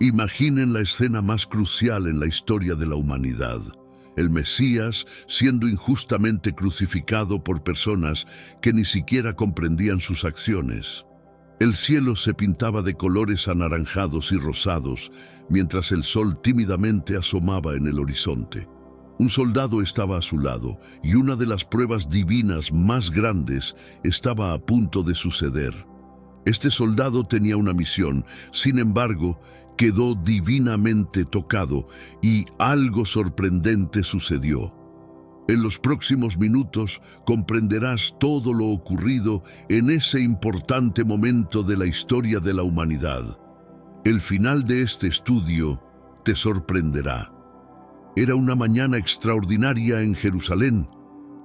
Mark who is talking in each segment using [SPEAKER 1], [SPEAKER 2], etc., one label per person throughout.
[SPEAKER 1] Imaginen la escena más crucial en la historia de la humanidad. El Mesías siendo injustamente crucificado por personas que ni siquiera comprendían sus acciones. El cielo se pintaba de colores anaranjados y rosados, mientras el sol tímidamente asomaba en el horizonte. Un soldado estaba a su lado, y una de las pruebas divinas más grandes estaba a punto de suceder. Este soldado tenía una misión, sin embargo, quedó divinamente tocado y algo sorprendente sucedió. En los próximos minutos comprenderás todo lo ocurrido en ese importante momento de la historia de la humanidad. El final de este estudio te sorprenderá. Era una mañana extraordinaria en Jerusalén,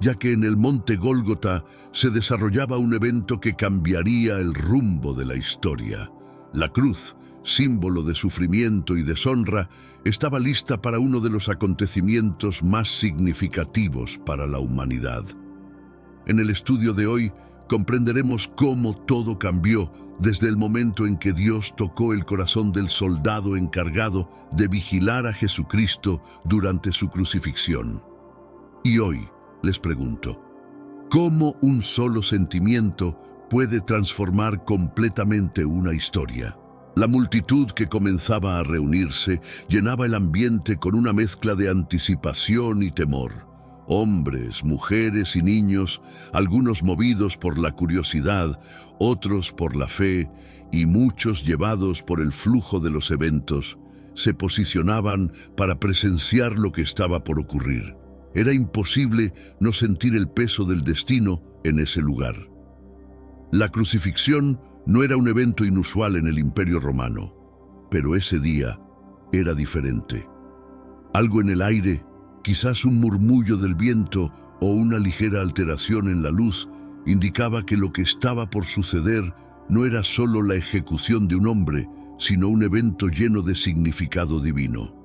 [SPEAKER 1] ya que en el monte Gólgota se desarrollaba un evento que cambiaría el rumbo de la historia. La cruz, símbolo de sufrimiento y deshonra, estaba lista para uno de los acontecimientos más significativos para la humanidad. En el estudio de hoy comprenderemos cómo todo cambió desde el momento en que Dios tocó el corazón del soldado encargado de vigilar a Jesucristo durante su crucifixión. Y hoy les pregunto, ¿cómo un solo sentimiento puede transformar completamente una historia? La multitud que comenzaba a reunirse llenaba el ambiente con una mezcla de anticipación y temor. Hombres, mujeres y niños, algunos movidos por la curiosidad, otros por la fe y muchos llevados por el flujo de los eventos, se posicionaban para presenciar lo que estaba por ocurrir. Era imposible no sentir el peso del destino en ese lugar. La crucifixión no era un evento inusual en el Imperio Romano, pero ese día era diferente. Algo en el aire, quizás un murmullo del viento o una ligera alteración en la luz, indicaba que lo que estaba por suceder no era solo la ejecución de un hombre, sino un evento lleno de significado divino.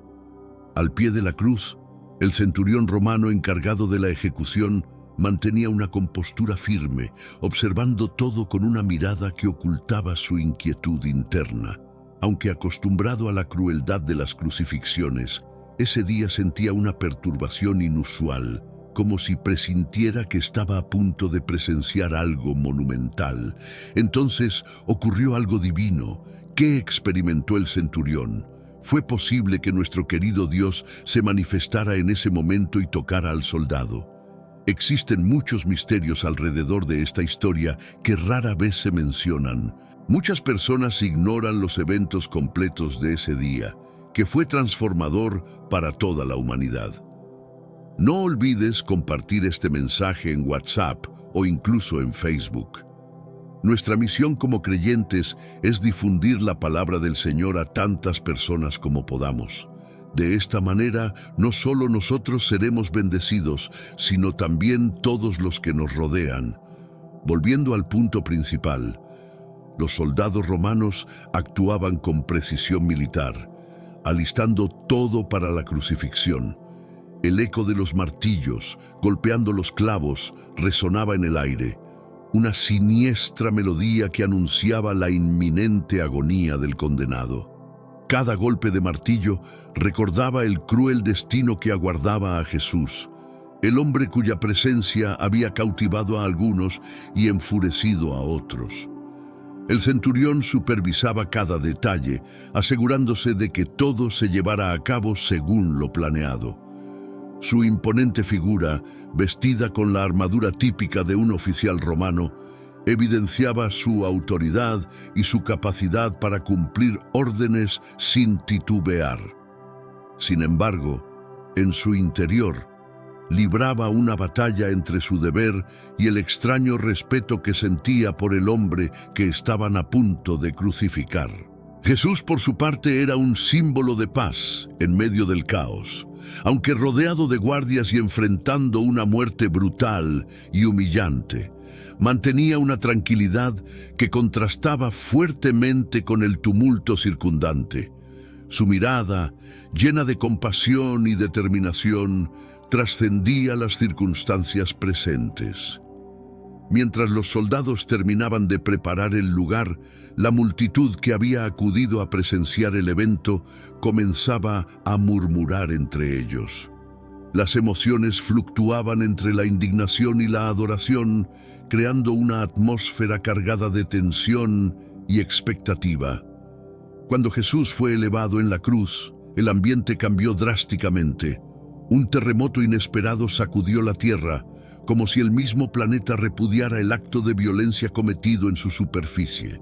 [SPEAKER 1] Al pie de la cruz, el centurión romano encargado de la ejecución mantenía una compostura firme, observando todo con una mirada que ocultaba su inquietud interna. Aunque acostumbrado a la crueldad de las crucifixiones, ese día sentía una perturbación inusual, como si presintiera que estaba a punto de presenciar algo monumental. Entonces ocurrió algo divino. ¿Qué experimentó el centurión? ¿Fue posible que nuestro querido Dios se manifestara en ese momento y tocara al soldado? Existen muchos misterios alrededor de esta historia que rara vez se mencionan. Muchas personas ignoran los eventos completos de ese día, que fue transformador para toda la humanidad. No olvides compartir este mensaje en WhatsApp o incluso en Facebook. Nuestra misión como creyentes es difundir la palabra del Señor a tantas personas como podamos. De esta manera, no solo nosotros seremos bendecidos, sino también todos los que nos rodean. Volviendo al punto principal, los soldados romanos actuaban con precisión militar, alistando todo para la crucifixión. El eco de los martillos, golpeando los clavos, resonaba en el aire, una siniestra melodía que anunciaba la inminente agonía del condenado. Cada golpe de martillo recordaba el cruel destino que aguardaba a Jesús, el hombre cuya presencia había cautivado a algunos y enfurecido a otros. El centurión supervisaba cada detalle, asegurándose de que todo se llevara a cabo según lo planeado. Su imponente figura, vestida con la armadura típica de un oficial romano, evidenciaba su autoridad y su capacidad para cumplir órdenes sin titubear. Sin embargo, en su interior, libraba una batalla entre su deber y el extraño respeto que sentía por el hombre que estaban a punto de crucificar. Jesús, por su parte, era un símbolo de paz en medio del caos. Aunque rodeado de guardias y enfrentando una muerte brutal y humillante, mantenía una tranquilidad que contrastaba fuertemente con el tumulto circundante. Su mirada, llena de compasión y determinación, trascendía las circunstancias presentes. Mientras los soldados terminaban de preparar el lugar, la multitud que había acudido a presenciar el evento comenzaba a murmurar entre ellos. Las emociones fluctuaban entre la indignación y la adoración, creando una atmósfera cargada de tensión y expectativa. Cuando Jesús fue elevado en la cruz, el ambiente cambió drásticamente. Un terremoto inesperado sacudió la tierra, como si el mismo planeta repudiara el acto de violencia cometido en su superficie.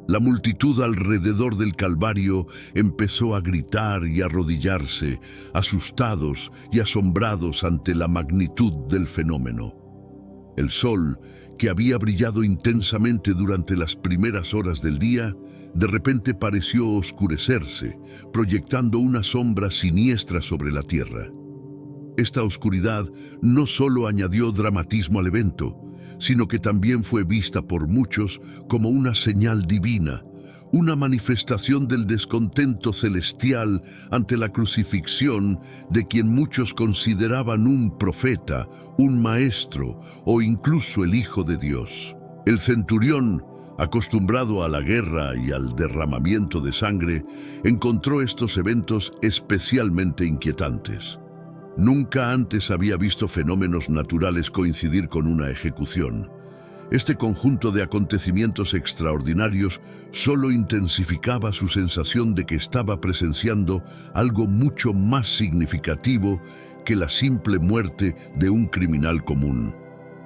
[SPEAKER 1] La multitud alrededor del Calvario empezó a gritar y arrodillarse, asustados y asombrados ante la magnitud del fenómeno. El sol, que había brillado intensamente durante las primeras horas del día, de repente pareció oscurecerse, proyectando una sombra siniestra sobre la tierra. Esta oscuridad no solo añadió dramatismo al evento, sino que también fue vista por muchos como una señal divina, una manifestación del descontento celestial ante la crucifixión de quien muchos consideraban un profeta, un maestro o incluso el Hijo de Dios. El centurión, acostumbrado a la guerra y al derramamiento de sangre, encontró estos eventos especialmente inquietantes. Nunca antes había visto fenómenos naturales coincidir con una ejecución. Este conjunto de acontecimientos extraordinarios solo intensificaba su sensación de que estaba presenciando algo mucho más significativo que la simple muerte de un criminal común.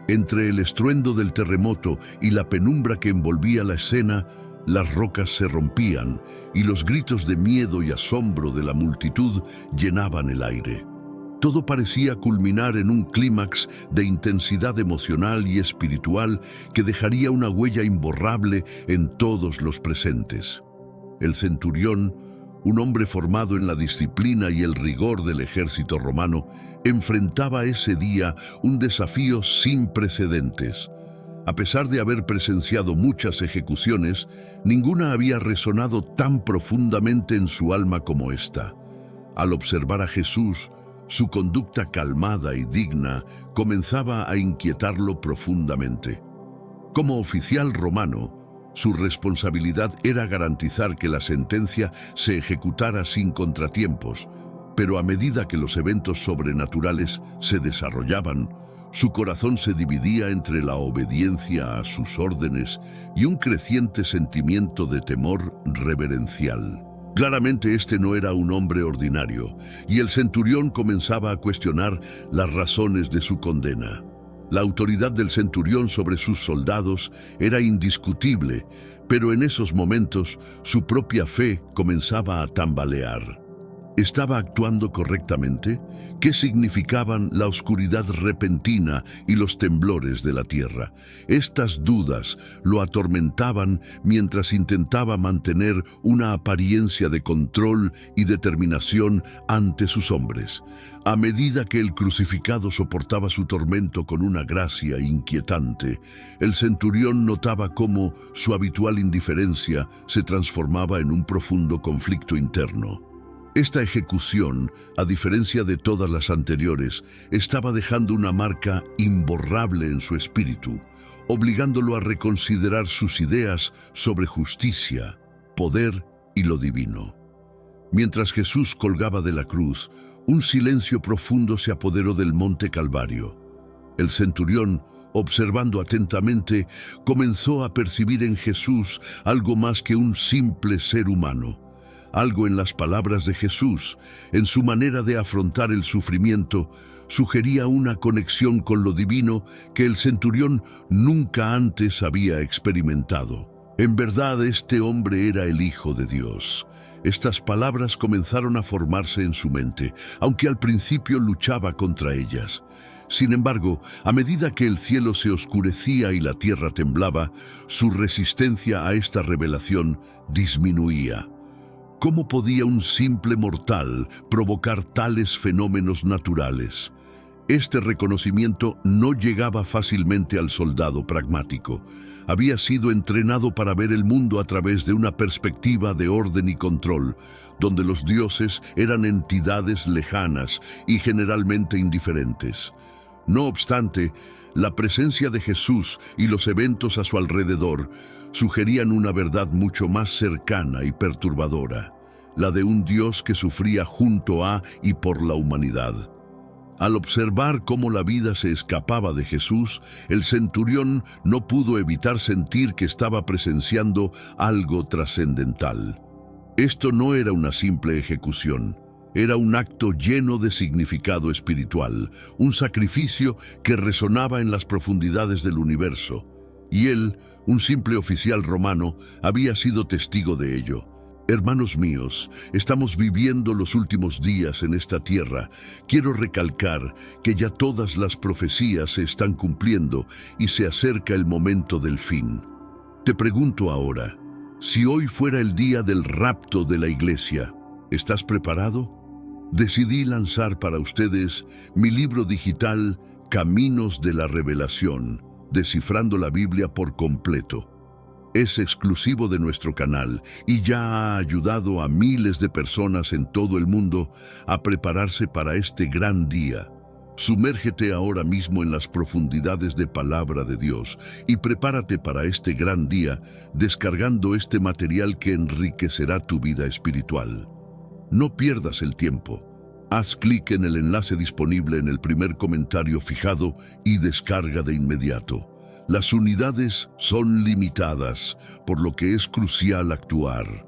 [SPEAKER 1] Entre el estruendo del terremoto y la penumbra que envolvía la escena, las rocas se rompían y los gritos de miedo y asombro de la multitud llenaban el aire. Todo parecía culminar en un clímax de intensidad emocional y espiritual que dejaría una huella imborrable en todos los presentes. El centurión, un hombre formado en la disciplina y el rigor del ejército romano, enfrentaba ese día un desafío sin precedentes. A pesar de haber presenciado muchas ejecuciones, ninguna había resonado tan profundamente en su alma como esta. Al observar a Jesús, su conducta calmada y digna comenzaba a inquietarlo profundamente. Como oficial romano, su responsabilidad era garantizar que la sentencia se ejecutara sin contratiempos, pero a medida que los eventos sobrenaturales se desarrollaban, su corazón se dividía entre la obediencia a sus órdenes y un creciente sentimiento de temor reverencial. Claramente este no era un hombre ordinario, y el centurión comenzaba a cuestionar las razones de su condena. La autoridad del centurión sobre sus soldados era indiscutible, pero en esos momentos su propia fe comenzaba a tambalear. ¿Estaba actuando correctamente? ¿Qué significaban la oscuridad repentina y los temblores de la tierra? Estas dudas lo atormentaban mientras intentaba mantener una apariencia de control y determinación ante sus hombres. A medida que el crucificado soportaba su tormento con una gracia inquietante, el centurión notaba cómo su habitual indiferencia se transformaba en un profundo conflicto interno. Esta ejecución, a diferencia de todas las anteriores, estaba dejando una marca imborrable en su espíritu, obligándolo a reconsiderar sus ideas sobre justicia, poder y lo divino. Mientras Jesús colgaba de la cruz, un silencio profundo se apoderó del monte Calvario. El centurión, observando atentamente, comenzó a percibir en Jesús algo más que un simple ser humano. Algo en las palabras de Jesús, en su manera de afrontar el sufrimiento, sugería una conexión con lo divino que el centurión nunca antes había experimentado. En verdad, este hombre era el Hijo de Dios. Estas palabras comenzaron a formarse en su mente, aunque al principio luchaba contra ellas. Sin embargo, a medida que el cielo se oscurecía y la tierra temblaba, su resistencia a esta revelación disminuía. ¿Cómo podía un simple mortal provocar tales fenómenos naturales? Este reconocimiento no llegaba fácilmente al soldado pragmático. Había sido entrenado para ver el mundo a través de una perspectiva de orden y control, donde los dioses eran entidades lejanas y generalmente indiferentes. No obstante, la presencia de Jesús y los eventos a su alrededor sugerían una verdad mucho más cercana y perturbadora, la de un Dios que sufría junto a y por la humanidad. Al observar cómo la vida se escapaba de Jesús, el centurión no pudo evitar sentir que estaba presenciando algo trascendental. Esto no era una simple ejecución, era un acto lleno de significado espiritual, un sacrificio que resonaba en las profundidades del universo. Y él, un simple oficial romano, había sido testigo de ello. Hermanos míos, estamos viviendo los últimos días en esta tierra. Quiero recalcar que ya todas las profecías se están cumpliendo y se acerca el momento del fin. Te pregunto ahora, si hoy fuera el día del rapto de la iglesia, ¿estás preparado? Decidí lanzar para ustedes mi libro digital Caminos de la Revelación, descifrando la Biblia por completo. Es exclusivo de nuestro canal y ya ha ayudado a miles de personas en todo el mundo a prepararse para este gran día. Sumérgete ahora mismo en las profundidades de Palabra de Dios y prepárate para este gran día descargando este material que enriquecerá tu vida espiritual. No pierdas el tiempo. Haz clic en el enlace disponible en el primer comentario fijado y descarga de inmediato. Las unidades son limitadas, por lo que es crucial actuar.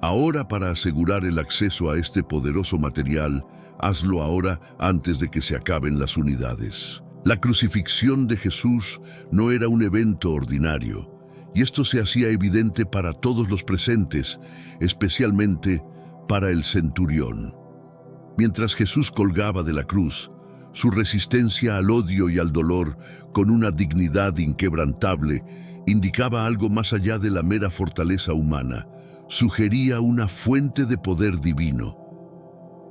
[SPEAKER 1] Ahora, para asegurar el acceso a este poderoso material, hazlo ahora antes de que se acaben las unidades. La crucifixión de Jesús no era un evento ordinario, y esto se hacía evidente para todos los presentes, especialmente para el centurión. Mientras Jesús colgaba de la cruz, su resistencia al odio y al dolor, con una dignidad inquebrantable, indicaba algo más allá de la mera fortaleza humana. Sugería una fuente de poder divino.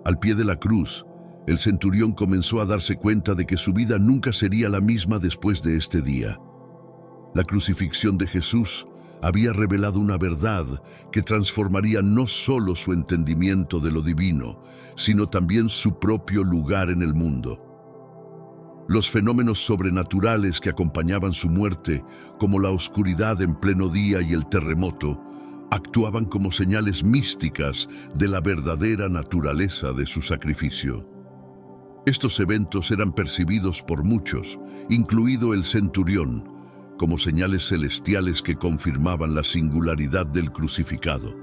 [SPEAKER 1] Al pie de la cruz, el centurión comenzó a darse cuenta de que su vida nunca sería la misma después de este día. La crucifixión de Jesús había revelado una verdad que transformaría no solo su entendimiento de lo divino, sino también su propio lugar en el mundo. Los fenómenos sobrenaturales que acompañaban su muerte, como la oscuridad en pleno día y el terremoto, actuaban como señales místicas de la verdadera naturaleza de su sacrificio. Estos eventos eran percibidos por muchos, incluido el centurión, como señales celestiales que confirmaban la singularidad del crucificado.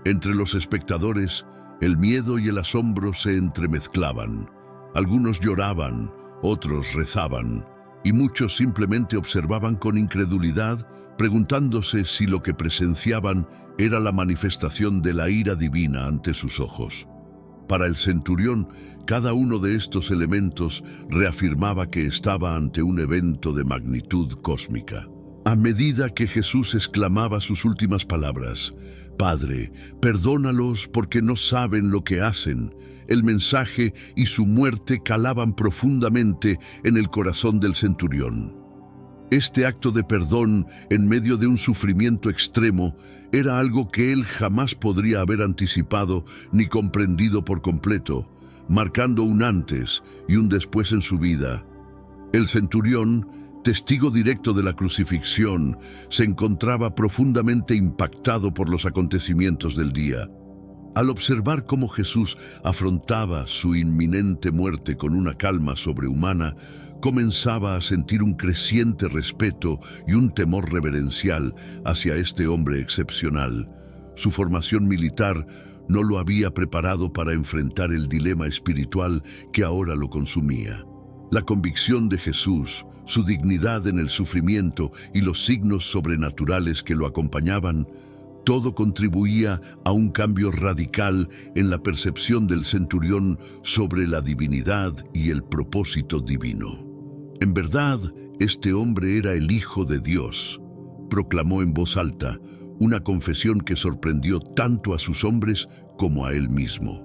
[SPEAKER 1] Entre los espectadores, el miedo y el asombro se entremezclaban. Algunos lloraban, otros rezaban, y muchos simplemente observaban con incredulidad, preguntándose si lo que presenciaban era la manifestación de la ira divina ante sus ojos. Para el centurión, cada uno de estos elementos reafirmaba que estaba ante un evento de magnitud cósmica. A medida que Jesús exclamaba sus últimas palabras, «Padre, perdónalos porque no saben lo que hacen», el mensaje y su muerte calaban profundamente en el corazón del centurión. Este acto de perdón en medio de un sufrimiento extremo era algo que él jamás podría haber anticipado ni comprendido por completo, marcando un antes y un después en su vida. El centurión, testigo directo de la crucifixión, se encontraba profundamente impactado por los acontecimientos del día. Al observar cómo Jesús afrontaba su inminente muerte con una calma sobrehumana, comenzaba a sentir un creciente respeto y un temor reverencial hacia este hombre excepcional. Su formación militar no lo había preparado para enfrentar el dilema espiritual que ahora lo consumía. La convicción de Jesús, su dignidad en el sufrimiento y los signos sobrenaturales que lo acompañaban, todo contribuía a un cambio radical en la percepción del centurión sobre la divinidad y el propósito divino. En verdad, este hombre era el Hijo de Dios, proclamó en voz alta, una confesión que sorprendió tanto a sus hombres como a él mismo.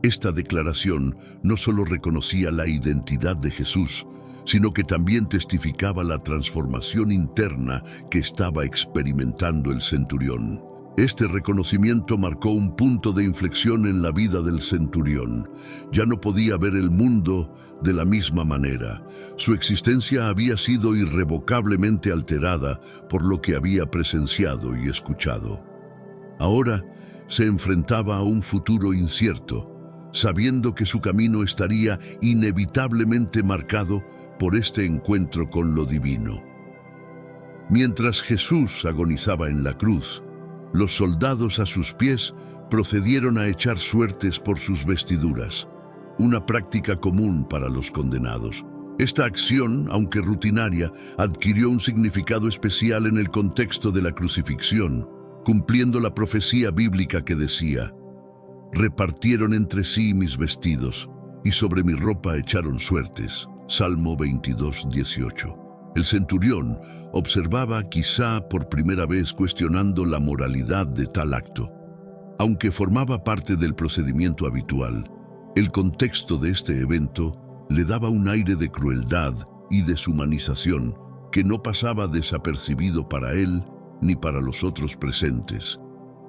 [SPEAKER 1] Esta declaración no solo reconocía la identidad de Jesús, sino que también testificaba la transformación interna que estaba experimentando el centurión. Este reconocimiento marcó un punto de inflexión en la vida del centurión. Ya no podía ver el mundo de la misma manera. Su existencia había sido irrevocablemente alterada por lo que había presenciado y escuchado. Ahora se enfrentaba a un futuro incierto, sabiendo que su camino estaría inevitablemente marcado por este encuentro con lo divino. Mientras Jesús agonizaba en la cruz, los soldados a sus pies procedieron a echar suertes por sus vestiduras, una práctica común para los condenados. Esta acción, aunque rutinaria, adquirió un significado especial en el contexto de la crucifixión, cumpliendo la profecía bíblica que decía: «Repartieron entre sí mis vestidos, y sobre mi ropa echaron suertes». Salmo 22:18. El centurión observaba, quizá por primera vez, cuestionando la moralidad de tal acto. Aunque formaba parte del procedimiento habitual, el contexto de este evento le daba un aire de crueldad y deshumanización que no pasaba desapercibido para él ni para los otros presentes.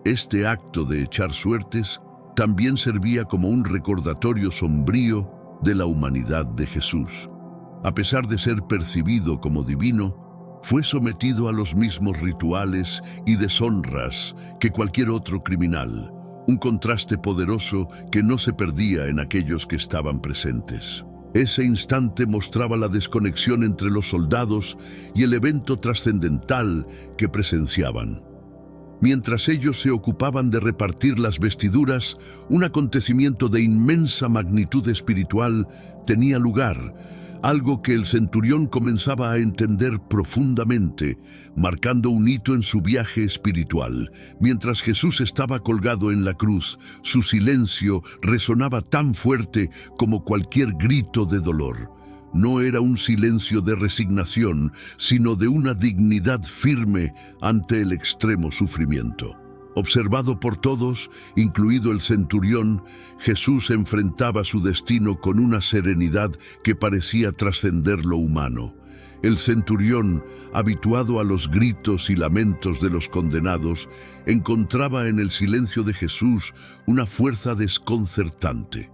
[SPEAKER 1] Este acto de echar suertes también servía como un recordatorio sombrío de la humanidad de Jesús. A pesar de ser percibido como divino, fue sometido a los mismos rituales y deshonras que cualquier otro criminal, un contraste poderoso que no se perdía en aquellos que estaban presentes. Ese instante mostraba la desconexión entre los soldados y el evento trascendental que presenciaban. Mientras ellos se ocupaban de repartir las vestiduras, un acontecimiento de inmensa magnitud espiritual tenía lugar, algo que el centurión comenzaba a entender profundamente, marcando un hito en su viaje espiritual. Mientras Jesús estaba colgado en la cruz, su silencio resonaba tan fuerte como cualquier grito de dolor. No era un silencio de resignación, sino de una dignidad firme ante el extremo sufrimiento. Observado por todos, incluido el centurión, Jesús enfrentaba su destino con una serenidad que parecía trascender lo humano. El centurión, habituado a los gritos y lamentos de los condenados, encontraba en el silencio de Jesús una fuerza desconcertante.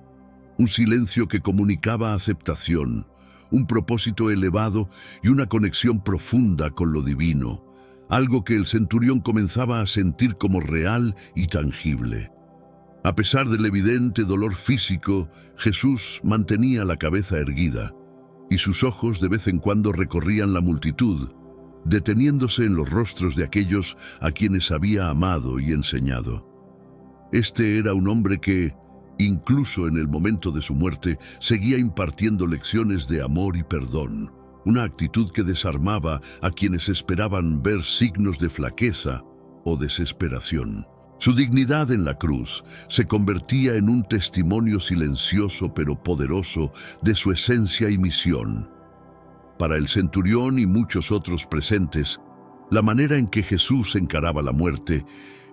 [SPEAKER 1] Un silencio que comunicaba aceptación, un propósito elevado y una conexión profunda con lo divino, algo que el centurión comenzaba a sentir como real y tangible. A pesar del evidente dolor físico, Jesús mantenía la cabeza erguida, y sus ojos de vez en cuando recorrían la multitud, deteniéndose en los rostros de aquellos a quienes había amado y enseñado. Este era un hombre que, incluso en el momento de su muerte, seguía impartiendo lecciones de amor y perdón, una actitud que desarmaba a quienes esperaban ver signos de flaqueza o desesperación. Su dignidad en la cruz se convertía en un testimonio silencioso pero poderoso de su esencia y misión. Para el centurión y muchos otros presentes, la manera en que Jesús encaraba la muerte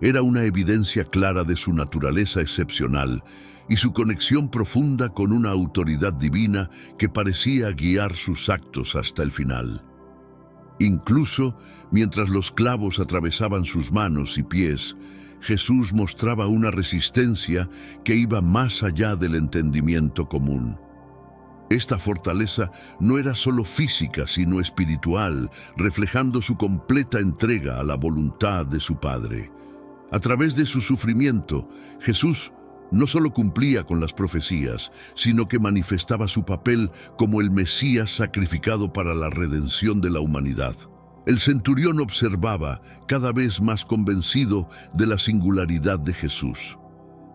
[SPEAKER 1] era una evidencia clara de su naturaleza excepcional y su conexión profunda con una autoridad divina que parecía guiar sus actos hasta el final. Incluso mientras los clavos atravesaban sus manos y pies, Jesús mostraba una resistencia que iba más allá del entendimiento común. Esta fortaleza no era solo física, sino espiritual, reflejando su completa entrega a la voluntad de su Padre. A través de su sufrimiento, Jesús no solo cumplía con las profecías, sino que manifestaba su papel como el Mesías sacrificado para la redención de la humanidad. El centurión observaba, cada vez más convencido de la singularidad de Jesús.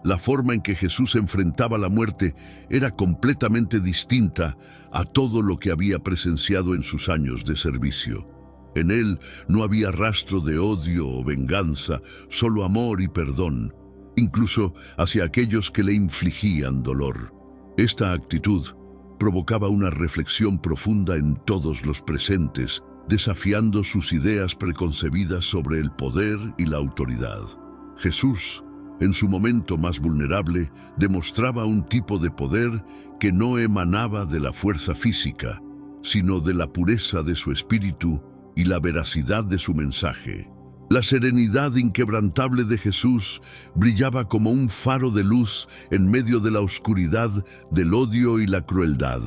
[SPEAKER 1] La forma en que Jesús enfrentaba la muerte era completamente distinta a todo lo que había presenciado en sus años de servicio. En él no había rastro de odio o venganza, solo amor y perdón, incluso hacia aquellos que le infligían dolor. Esta actitud provocaba una reflexión profunda en todos los presentes, desafiando sus ideas preconcebidas sobre el poder y la autoridad. Jesús, en su momento más vulnerable, demostraba un tipo de poder que no emanaba de la fuerza física, sino de la pureza de su espíritu y la veracidad de su mensaje. La serenidad inquebrantable de Jesús brillaba como un faro de luz en medio de la oscuridad del odio y la crueldad.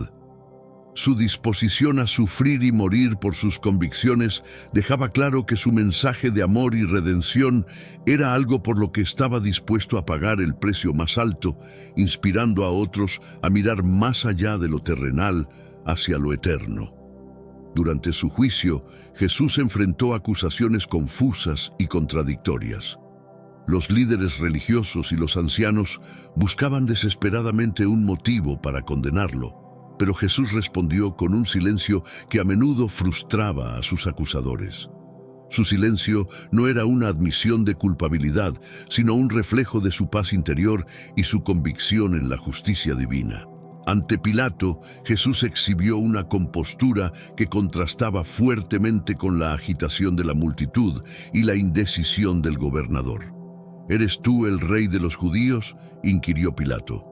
[SPEAKER 1] Su disposición a sufrir y morir por sus convicciones dejaba claro que su mensaje de amor y redención era algo por lo que estaba dispuesto a pagar el precio más alto, inspirando a otros a mirar más allá de lo terrenal hacia lo eterno. Durante su juicio, Jesús enfrentó acusaciones confusas y contradictorias. Los líderes religiosos y los ancianos buscaban desesperadamente un motivo para condenarlo, pero Jesús respondió con un silencio que a menudo frustraba a sus acusadores. Su silencio no era una admisión de culpabilidad, sino un reflejo de su paz interior y su convicción en la justicia divina. Ante Pilato, Jesús exhibió una compostura que contrastaba fuertemente con la agitación de la multitud y la indecisión del gobernador. ¿Eres tú el rey de los judíos?, inquirió Pilato.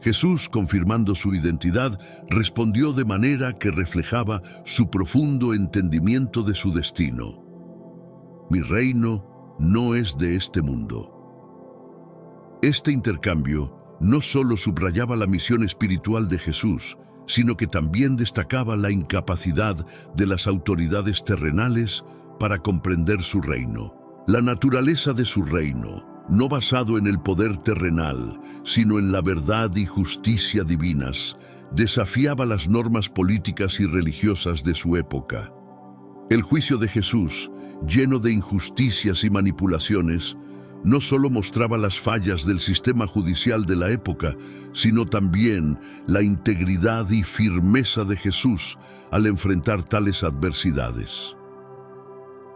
[SPEAKER 1] Jesús, confirmando su identidad, respondió de manera que reflejaba su profundo entendimiento de su destino. Mi reino no es de este mundo. Este intercambio no solo subrayaba la misión espiritual de Jesús, sino que también destacaba la incapacidad de las autoridades terrenales para comprender su reino. La naturaleza de su reino, no basado en el poder terrenal, sino en la verdad y justicia divinas, desafiaba las normas políticas y religiosas de su época. El juicio de Jesús, lleno de injusticias y manipulaciones, no solo mostraba las fallas del sistema judicial de la época, sino también la integridad y firmeza de Jesús al enfrentar tales adversidades.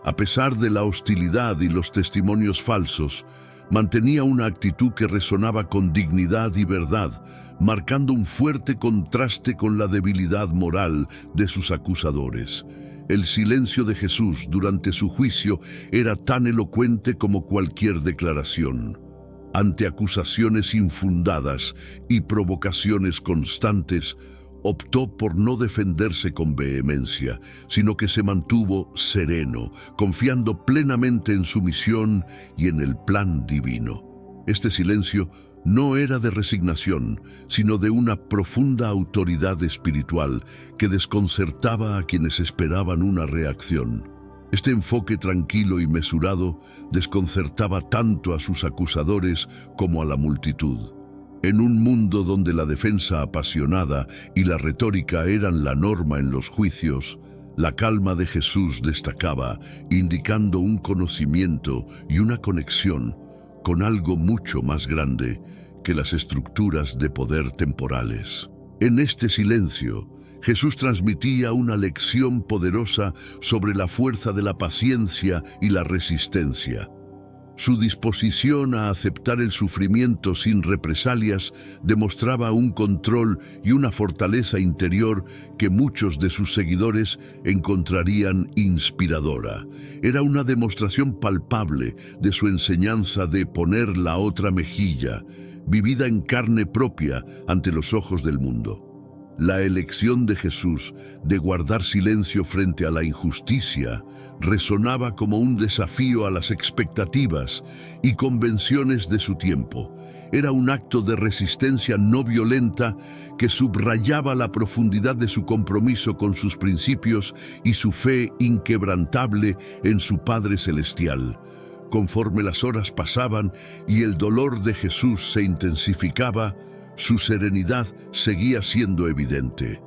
[SPEAKER 1] A pesar de la hostilidad y los testimonios falsos, mantenía una actitud que resonaba con dignidad y verdad, marcando un fuerte contraste con la debilidad moral de sus acusadores. El silencio de Jesús durante su juicio era tan elocuente como cualquier declaración. Ante acusaciones infundadas y provocaciones constantes, optó por no defenderse con vehemencia, sino que se mantuvo sereno, confiando plenamente en su misión y en el plan divino. Este silencio no era de resignación, sino de una profunda autoridad espiritual que desconcertaba a quienes esperaban una reacción. Este enfoque tranquilo y mesurado desconcertaba tanto a sus acusadores como a la multitud. En un mundo donde la defensa apasionada y la retórica eran la norma en los juicios, la calma de Jesús destacaba, indicando un conocimiento y una conexión con algo mucho más grande que las estructuras de poder temporales. En este silencio, Jesús transmitía una lección poderosa sobre la fuerza de la paciencia y la resistencia. Su disposición a aceptar el sufrimiento sin represalias demostraba un control y una fortaleza interior que muchos de sus seguidores encontrarían inspiradora. Era una demostración palpable de su enseñanza de poner la otra mejilla, vivida en carne propia ante los ojos del mundo. La elección de Jesús de guardar silencio frente a la injusticia resonaba como un desafío a las expectativas y convenciones de su tiempo. Era un acto de resistencia no violenta que subrayaba la profundidad de su compromiso con sus principios y su fe inquebrantable en su Padre Celestial. Conforme las horas pasaban y el dolor de Jesús se intensificaba, su serenidad seguía siendo evidente.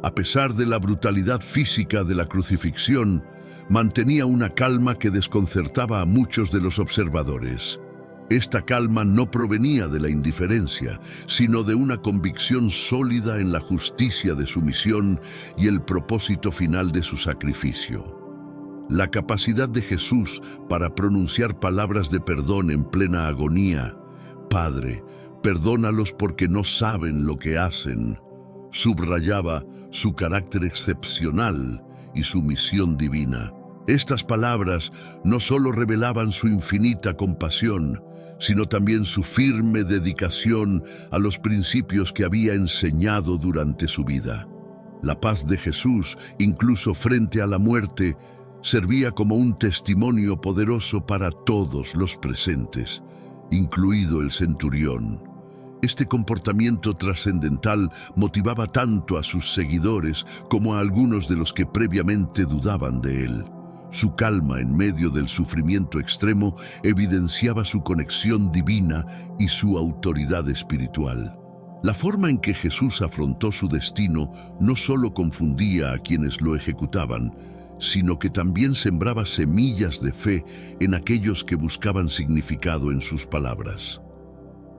[SPEAKER 1] A pesar de la brutalidad física de la crucifixión, mantenía una calma que desconcertaba a muchos de los observadores. Esta calma no provenía de la indiferencia, sino de una convicción sólida en la justicia de su misión y el propósito final de su sacrificio. La capacidad de Jesús para pronunciar palabras de perdón en plena agonía, «Padre, perdónalos porque no saben lo que hacen», subrayaba su carácter excepcional y su misión divina. Estas palabras no solo revelaban su infinita compasión, sino también su firme dedicación a los principios que había enseñado durante su vida. La paz de Jesús, incluso frente a la muerte, servía como un testimonio poderoso para todos los presentes, incluido el centurión. Este comportamiento trascendental motivaba tanto a sus seguidores como a algunos de los que previamente dudaban de él. Su calma en medio del sufrimiento extremo evidenciaba su conexión divina y su autoridad espiritual. La forma en que Jesús afrontó su destino no solo confundía a quienes lo ejecutaban, sino que también sembraba semillas de fe en aquellos que buscaban significado en sus palabras.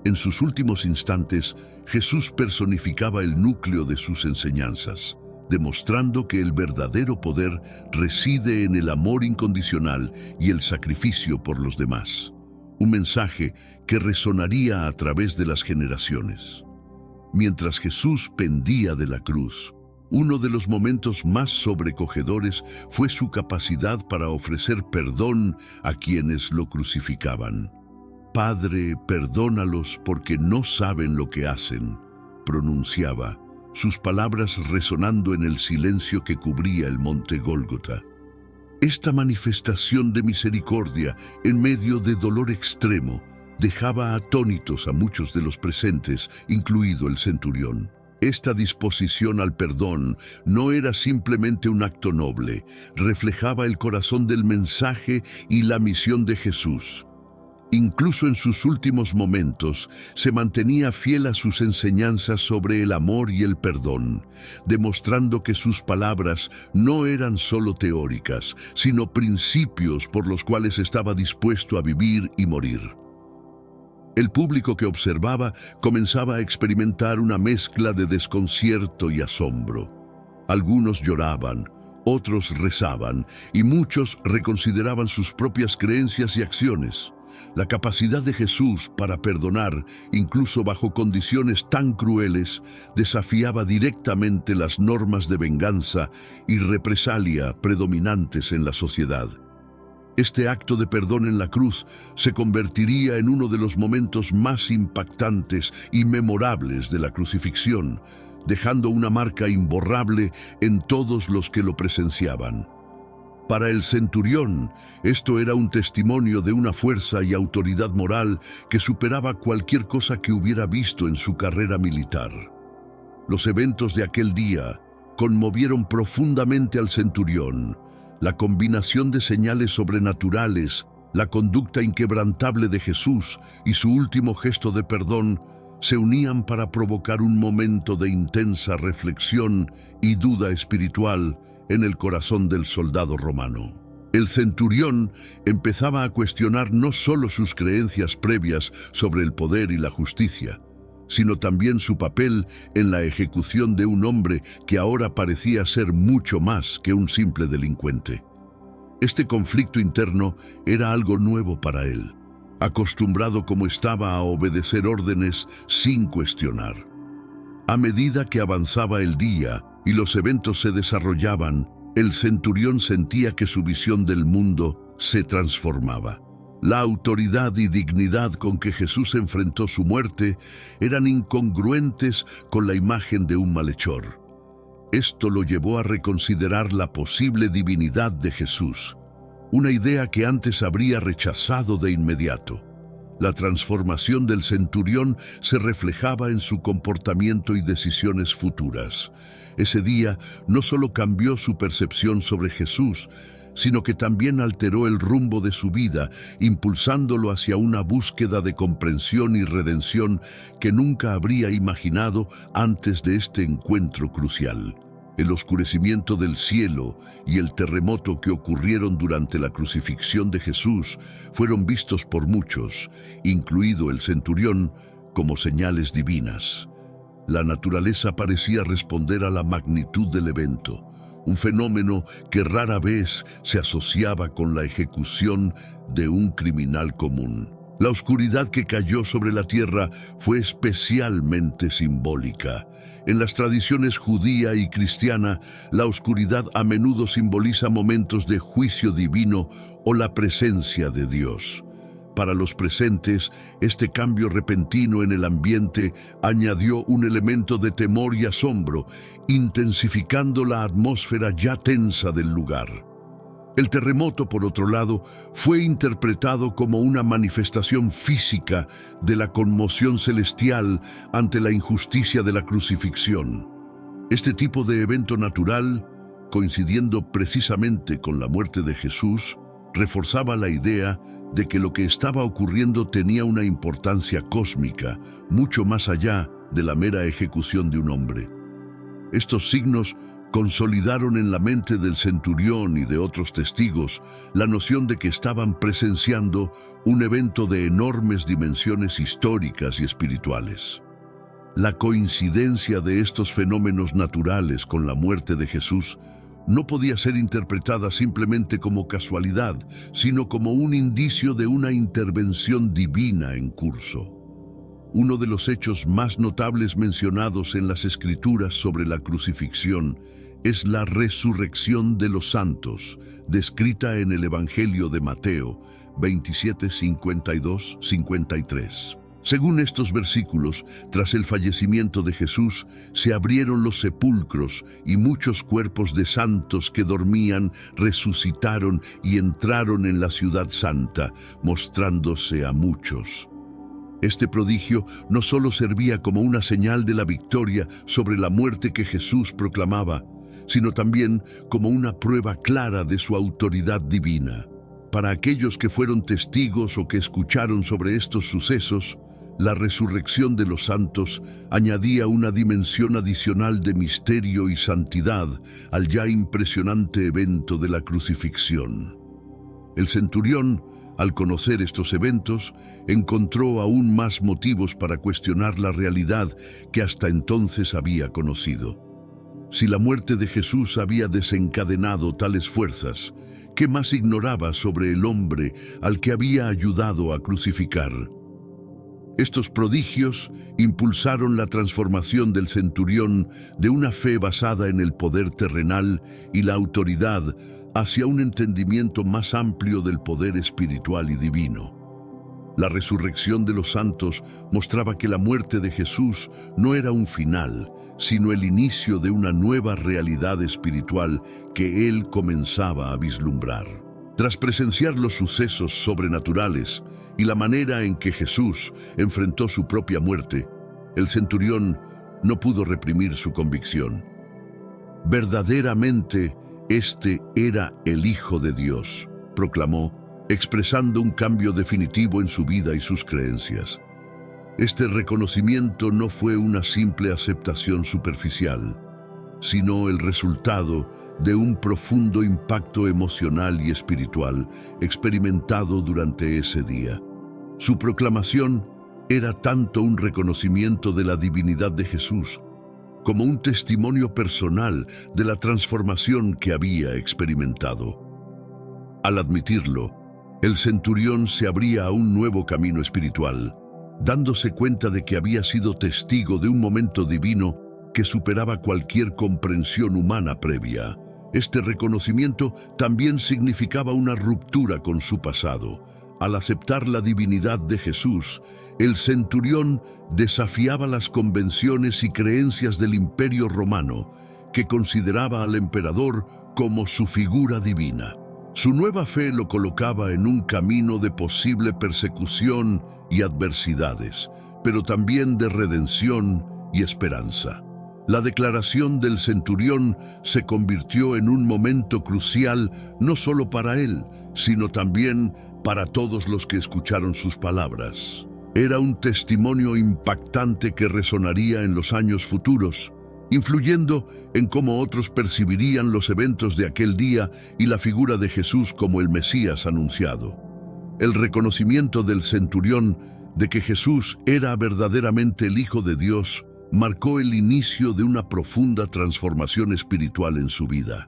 [SPEAKER 1] En sus últimos instantes, Jesús personificaba el núcleo de sus enseñanzas, demostrando que el verdadero poder reside en el amor incondicional y el sacrificio por los demás. Un mensaje que resonaría a través de las generaciones. Mientras Jesús pendía de la cruz, uno de los momentos más sobrecogedores fue su capacidad para ofrecer perdón a quienes lo crucificaban. «Padre, perdónalos porque no saben lo que hacen», pronunciaba, sus palabras resonando en el silencio que cubría el monte Gólgota. Esta manifestación de misericordia en medio de dolor extremo dejaba atónitos a muchos de los presentes, incluido el centurión. Esta disposición al perdón no era simplemente un acto noble, reflejaba el corazón del mensaje y la misión de Jesús. Incluso en sus últimos momentos, se mantenía fiel a sus enseñanzas sobre el amor y el perdón, demostrando que sus palabras no eran solo teóricas, sino principios por los cuales estaba dispuesto a vivir y morir. El público que observaba comenzaba a experimentar una mezcla de desconcierto y asombro. Algunos lloraban, otros rezaban, y muchos reconsideraban sus propias creencias y acciones. La capacidad de Jesús para perdonar, incluso bajo condiciones tan crueles, desafiaba directamente las normas de venganza y represalia predominantes en la sociedad. Este acto de perdón en la cruz se convertiría en uno de los momentos más impactantes y memorables de la crucifixión, dejando una marca imborrable en todos los que lo presenciaban. Para el centurión, esto era un testimonio de una fuerza y autoridad moral que superaba cualquier cosa que hubiera visto en su carrera militar. Los eventos de aquel día conmovieron profundamente al centurión. La combinación de señales sobrenaturales, la conducta inquebrantable de Jesús y su último gesto de perdón se unían para provocar un momento de intensa reflexión y duda espiritual en el corazón del soldado romano. El centurión empezaba a cuestionar no solo sus creencias previas sobre el poder y la justicia, sino también su papel en la ejecución de un hombre que ahora parecía ser mucho más que un simple delincuente. Este conflicto interno era algo nuevo para él, acostumbrado como estaba a obedecer órdenes sin cuestionar. A medida que avanzaba el día y los eventos se desarrollaban, el centurión sentía que su visión del mundo se transformaba. La autoridad y dignidad con que Jesús enfrentó su muerte eran incongruentes con la imagen de un malhechor. Esto lo llevó a reconsiderar la posible divinidad de Jesús, una idea que antes habría rechazado de inmediato. La transformación del centurión se reflejaba en su comportamiento y decisiones futuras. Ese día no solo cambió su percepción sobre Jesús, sino que también alteró el rumbo de su vida, impulsándolo hacia una búsqueda de comprensión y redención que nunca habría imaginado antes de este encuentro crucial. El oscurecimiento del cielo y el terremoto que ocurrieron durante la crucifixión de Jesús fueron vistos por muchos, incluido el centurión, como señales divinas. La naturaleza parecía responder a la magnitud del evento, un fenómeno que rara vez se asociaba con la ejecución de un criminal común. La oscuridad que cayó sobre la tierra fue especialmente simbólica. En las tradiciones judía y cristiana, la oscuridad a menudo simboliza momentos de juicio divino o la presencia de Dios. Para los presentes, este cambio repentino en el ambiente añadió un elemento de temor y asombro, intensificando la atmósfera ya tensa del lugar. El terremoto, por otro lado, fue interpretado como una manifestación física de la conmoción celestial ante la injusticia de la crucifixión. Este tipo de evento natural, coincidiendo precisamente con la muerte de Jesús, reforzaba la idea de que lo que estaba ocurriendo tenía una importancia cósmica, mucho más allá de la mera ejecución de un hombre. Estos signos consolidaron en la mente del centurión y de otros testigos la noción de que estaban presenciando un evento de enormes dimensiones históricas y espirituales. La coincidencia de estos fenómenos naturales con la muerte de Jesús no podía ser interpretada simplemente como casualidad, sino como un indicio de una intervención divina en curso. Uno de los hechos más notables mencionados en las Escrituras sobre la crucifixión es la resurrección de los santos, descrita en el Evangelio de Mateo 27, 52, 53. Según estos versículos, tras el fallecimiento de Jesús, se abrieron los sepulcros y muchos cuerpos de santos que dormían resucitaron y entraron en la ciudad santa, mostrándose a muchos. Este prodigio no solo servía como una señal de la victoria sobre la muerte que Jesús proclamaba, sino también como una prueba clara de su autoridad divina. Para aquellos que fueron testigos o que escucharon sobre estos sucesos, la resurrección de los santos añadía una dimensión adicional de misterio y santidad al ya impresionante evento de la crucifixión. El centurión, al conocer estos eventos, encontró aún más motivos para cuestionar la realidad que hasta entonces había conocido. Si la muerte de Jesús había desencadenado tales fuerzas, ¿qué más ignoraba sobre el hombre al que había ayudado a crucificar? Estos prodigios impulsaron la transformación del centurión de una fe basada en el poder terrenal y la autoridad hacia un entendimiento más amplio del poder espiritual y divino. La resurrección de los santos mostraba que la muerte de Jesús no era un final, sino el inicio de una nueva realidad espiritual que él comenzaba a vislumbrar. Tras presenciar los sucesos sobrenaturales y la manera en que Jesús enfrentó su propia muerte, el centurión no pudo reprimir su convicción. Verdaderamente, este era el Hijo de Dios, proclamó, expresando un cambio definitivo en su vida y sus creencias. Este reconocimiento no fue una simple aceptación superficial, sino el resultado de un profundo impacto emocional y espiritual experimentado durante ese día. Su proclamación era tanto un reconocimiento de la divinidad de Jesús, como un testimonio personal de la transformación que había experimentado. Al admitirlo, el centurión se abría a un nuevo camino espiritual, dándose cuenta de que había sido testigo de un momento divino que superaba cualquier comprensión humana previa. Este reconocimiento también significaba una ruptura con su pasado. Al aceptar la divinidad de Jesús, el centurión desafiaba las convenciones y creencias del Imperio Romano, que consideraba al emperador como su figura divina. Su nueva fe lo colocaba en un camino de posible persecución y adversidades, pero también de redención y esperanza. La declaración del centurión se convirtió en un momento crucial no solo para él, sino también para todos los que escucharon sus palabras. Era un testimonio impactante que resonaría en los años futuros, influyendo en cómo otros percibirían los eventos de aquel día y la figura de Jesús como el Mesías anunciado. El reconocimiento del centurión de que Jesús era verdaderamente el Hijo de Dios marcó el inicio de una profunda transformación espiritual en su vida.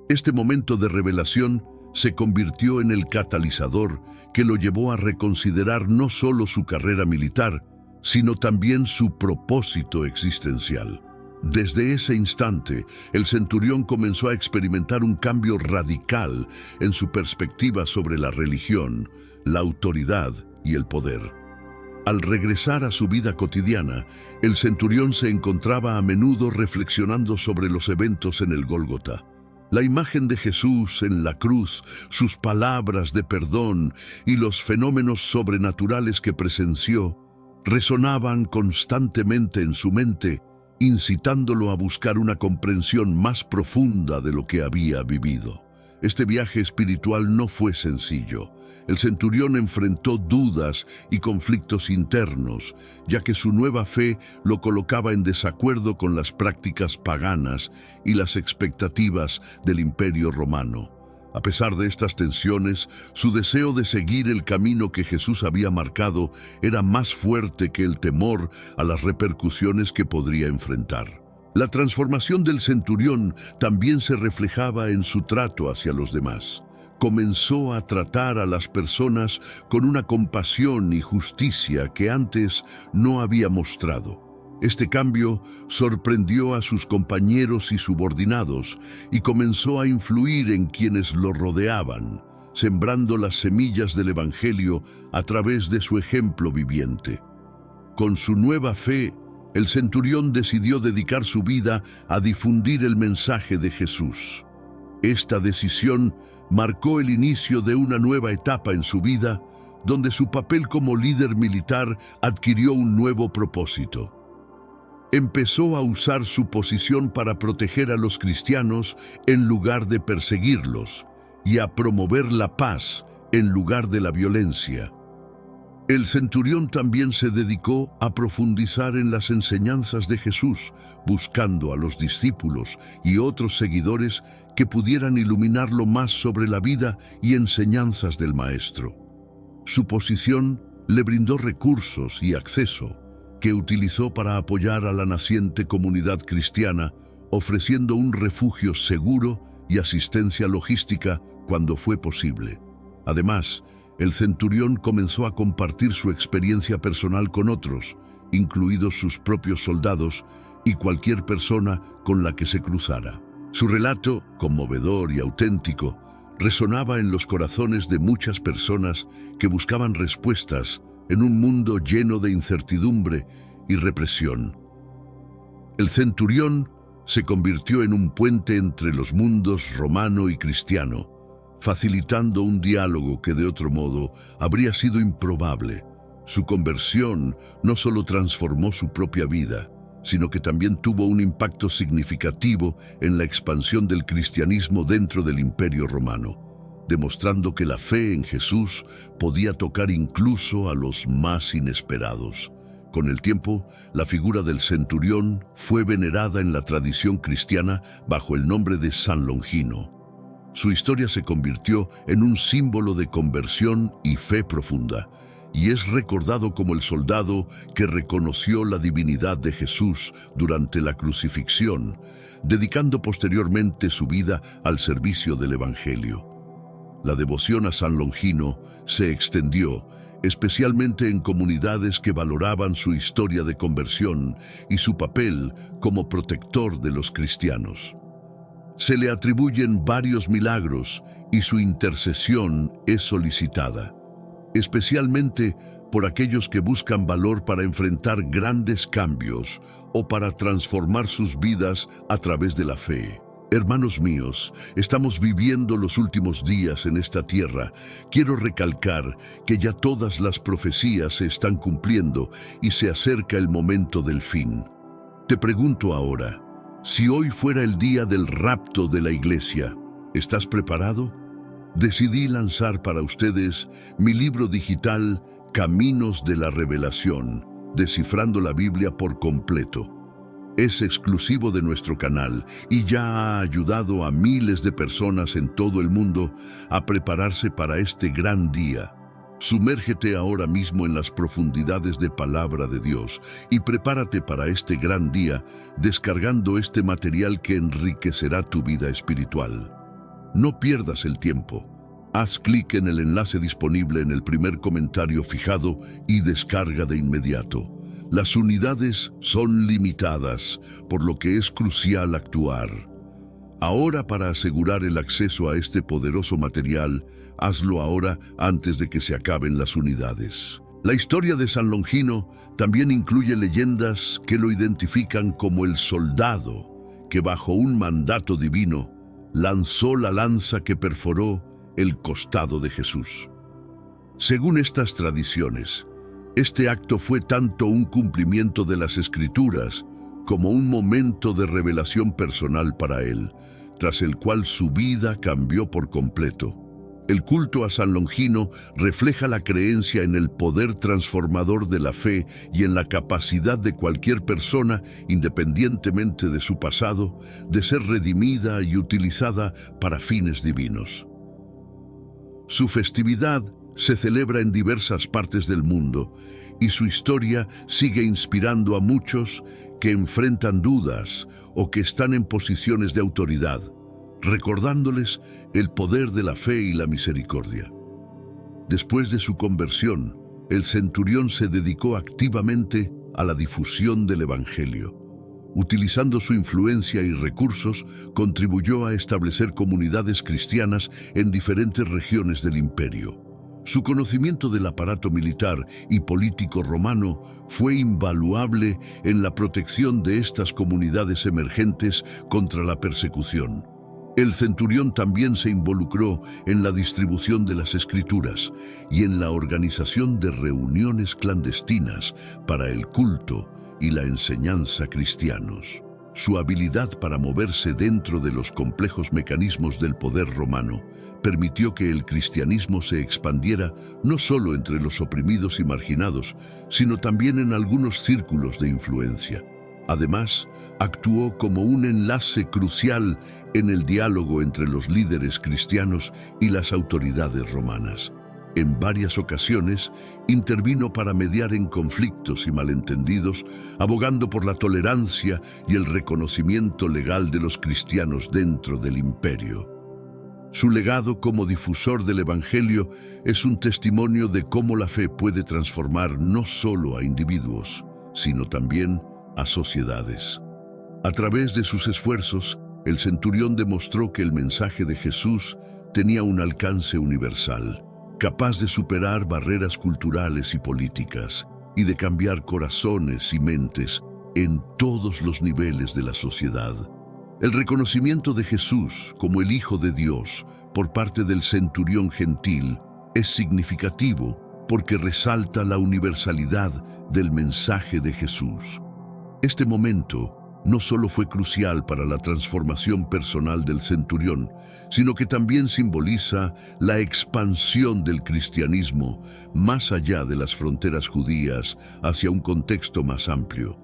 [SPEAKER 1] Este momento de revelación se convirtió en el catalizador que lo llevó a reconsiderar no solo su carrera militar, sino también su propósito existencial. Desde ese instante, el centurión comenzó a experimentar un cambio radical en su perspectiva sobre la religión, la autoridad y el poder. Al regresar a su vida cotidiana, el centurión se encontraba a menudo reflexionando sobre los eventos en el Gólgota. La imagen de Jesús en la cruz, sus palabras de perdón y los fenómenos sobrenaturales que presenció resonaban constantemente en su mente, incitándolo a buscar una comprensión más profunda de lo que había vivido. Este viaje espiritual no fue sencillo. El centurión enfrentó dudas y conflictos internos, ya que su nueva fe lo colocaba en desacuerdo con las prácticas paganas y las expectativas del Imperio Romano. A pesar de estas tensiones, su deseo de seguir el camino que Jesús había marcado era más fuerte que el temor a las repercusiones que podría enfrentar. La transformación del centurión también se reflejaba en su trato hacia los demás. Comenzó a tratar a las personas con una compasión y justicia que antes no había mostrado. Este cambio sorprendió a sus compañeros y subordinados y comenzó a influir en quienes lo rodeaban, sembrando las semillas del Evangelio a través de su ejemplo viviente. Con su nueva fe, el centurión decidió dedicar su vida a difundir el mensaje de Jesús. Esta decisión marcó el inicio de una nueva etapa en su vida, donde su papel como líder militar adquirió un nuevo propósito. Empezó a usar su posición para proteger a los cristianos en lugar de perseguirlos y a promover la paz en lugar de la violencia. El centurión también se dedicó a profundizar en las enseñanzas de Jesús, buscando a los discípulos y otros seguidores que pudieran iluminarlo más sobre la vida y enseñanzas del Maestro. Su posición le brindó recursos y acceso que utilizó para apoyar a la naciente comunidad cristiana, ofreciendo un refugio seguro y asistencia logística cuando fue posible. Además, el centurión comenzó a compartir su experiencia personal con otros, incluidos sus propios soldados y cualquier persona con la que se cruzara. Su relato, conmovedor y auténtico, resonaba en los corazones de muchas personas que buscaban respuestas en un mundo lleno de incertidumbre y represión. El centurión se convirtió en un puente entre los mundos romano y cristiano, facilitando un diálogo que de otro modo habría sido improbable. Su conversión no solo transformó su propia vida, sino que también tuvo un impacto significativo en la expansión del cristianismo dentro del Imperio Romano, demostrando que la fe en Jesús podía tocar incluso a los más inesperados. Con el tiempo, la figura del centurión fue venerada en la tradición cristiana bajo el nombre de San Longino. Su historia se convirtió en un símbolo de conversión y fe profunda, y es recordado como el soldado que reconoció la divinidad de Jesús durante la crucifixión, dedicando posteriormente su vida al servicio del Evangelio. La devoción a San Longino se extendió, especialmente en comunidades que valoraban su historia de conversión y su papel como protector de los cristianos. Se le atribuyen varios milagros y su intercesión es solicitada, especialmente por aquellos que buscan valor para enfrentar grandes cambios o para transformar sus vidas a través de la fe. Hermanos míos, estamos viviendo los últimos días en esta tierra. Quiero recalcar que ya todas las profecías se están cumpliendo y se acerca el momento del fin. Te pregunto ahora, si hoy fuera el día del rapto de la iglesia, ¿estás preparado? Decidí lanzar para ustedes mi libro digital Caminos de la Revelación, descifrando la Biblia por completo. Es exclusivo de nuestro canal y ya ha ayudado a miles de personas en todo el mundo a prepararse para este gran día. Sumérgete ahora mismo en las profundidades de Palabra de Dios y prepárate para este gran día descargando este material que enriquecerá tu vida espiritual. No pierdas el tiempo. Haz clic en el enlace disponible en el primer comentario fijado y descarga de inmediato. Las unidades son limitadas, por lo que es crucial actuar. Ahora, para asegurar el acceso a este poderoso material, hazlo ahora antes de que se acaben las unidades. La historia de San Longino también incluye leyendas que lo identifican como el soldado que bajo un mandato divino lanzó la lanza que perforó el costado de Jesús. Según estas tradiciones, este acto fue tanto un cumplimiento de las Escrituras como un momento de revelación personal para él, tras el cual su vida cambió por completo. El culto a San Longino refleja la creencia en el poder transformador de la fe y en la capacidad de cualquier persona, independientemente de su pasado, de ser redimida y utilizada para fines divinos. Su festividad se celebra en diversas partes del mundo y su historia sigue inspirando a muchos que enfrentan dudas o que están en posiciones de autoridad, recordándoles el poder de la fe y la misericordia. Después de su conversión, el centurión se dedicó activamente a la difusión del Evangelio. Utilizando su influencia y recursos, contribuyó a establecer comunidades cristianas en diferentes regiones del imperio. Su conocimiento del aparato militar y político romano fue invaluable en la protección de estas comunidades emergentes contra la persecución. El centurión también se involucró en la distribución de las Escrituras y en la organización de reuniones clandestinas para el culto y la enseñanza cristianos. Su habilidad para moverse dentro de los complejos mecanismos del poder romano permitió que el cristianismo se expandiera no solo entre los oprimidos y marginados, sino también en algunos círculos de influencia. Además, actuó como un enlace crucial en el diálogo entre los líderes cristianos y las autoridades romanas. En varias ocasiones, intervino para mediar en conflictos y malentendidos, abogando por la tolerancia y el reconocimiento legal de los cristianos dentro del imperio. Su legado como difusor del Evangelio es un testimonio de cómo la fe puede transformar no solo a individuos, sino también a sociedades. A través de sus esfuerzos, el centurión demostró que el mensaje de Jesús tenía un alcance universal, capaz de superar barreras culturales y políticas, y de cambiar corazones y mentes en todos los niveles de la sociedad. El reconocimiento de Jesús como el Hijo de Dios por parte del centurión gentil es significativo porque resalta la universalidad del mensaje de Jesús. Este momento no solo fue crucial para la transformación personal del centurión, sino que también simboliza la expansión del cristianismo más allá de las fronteras judías hacia un contexto más amplio.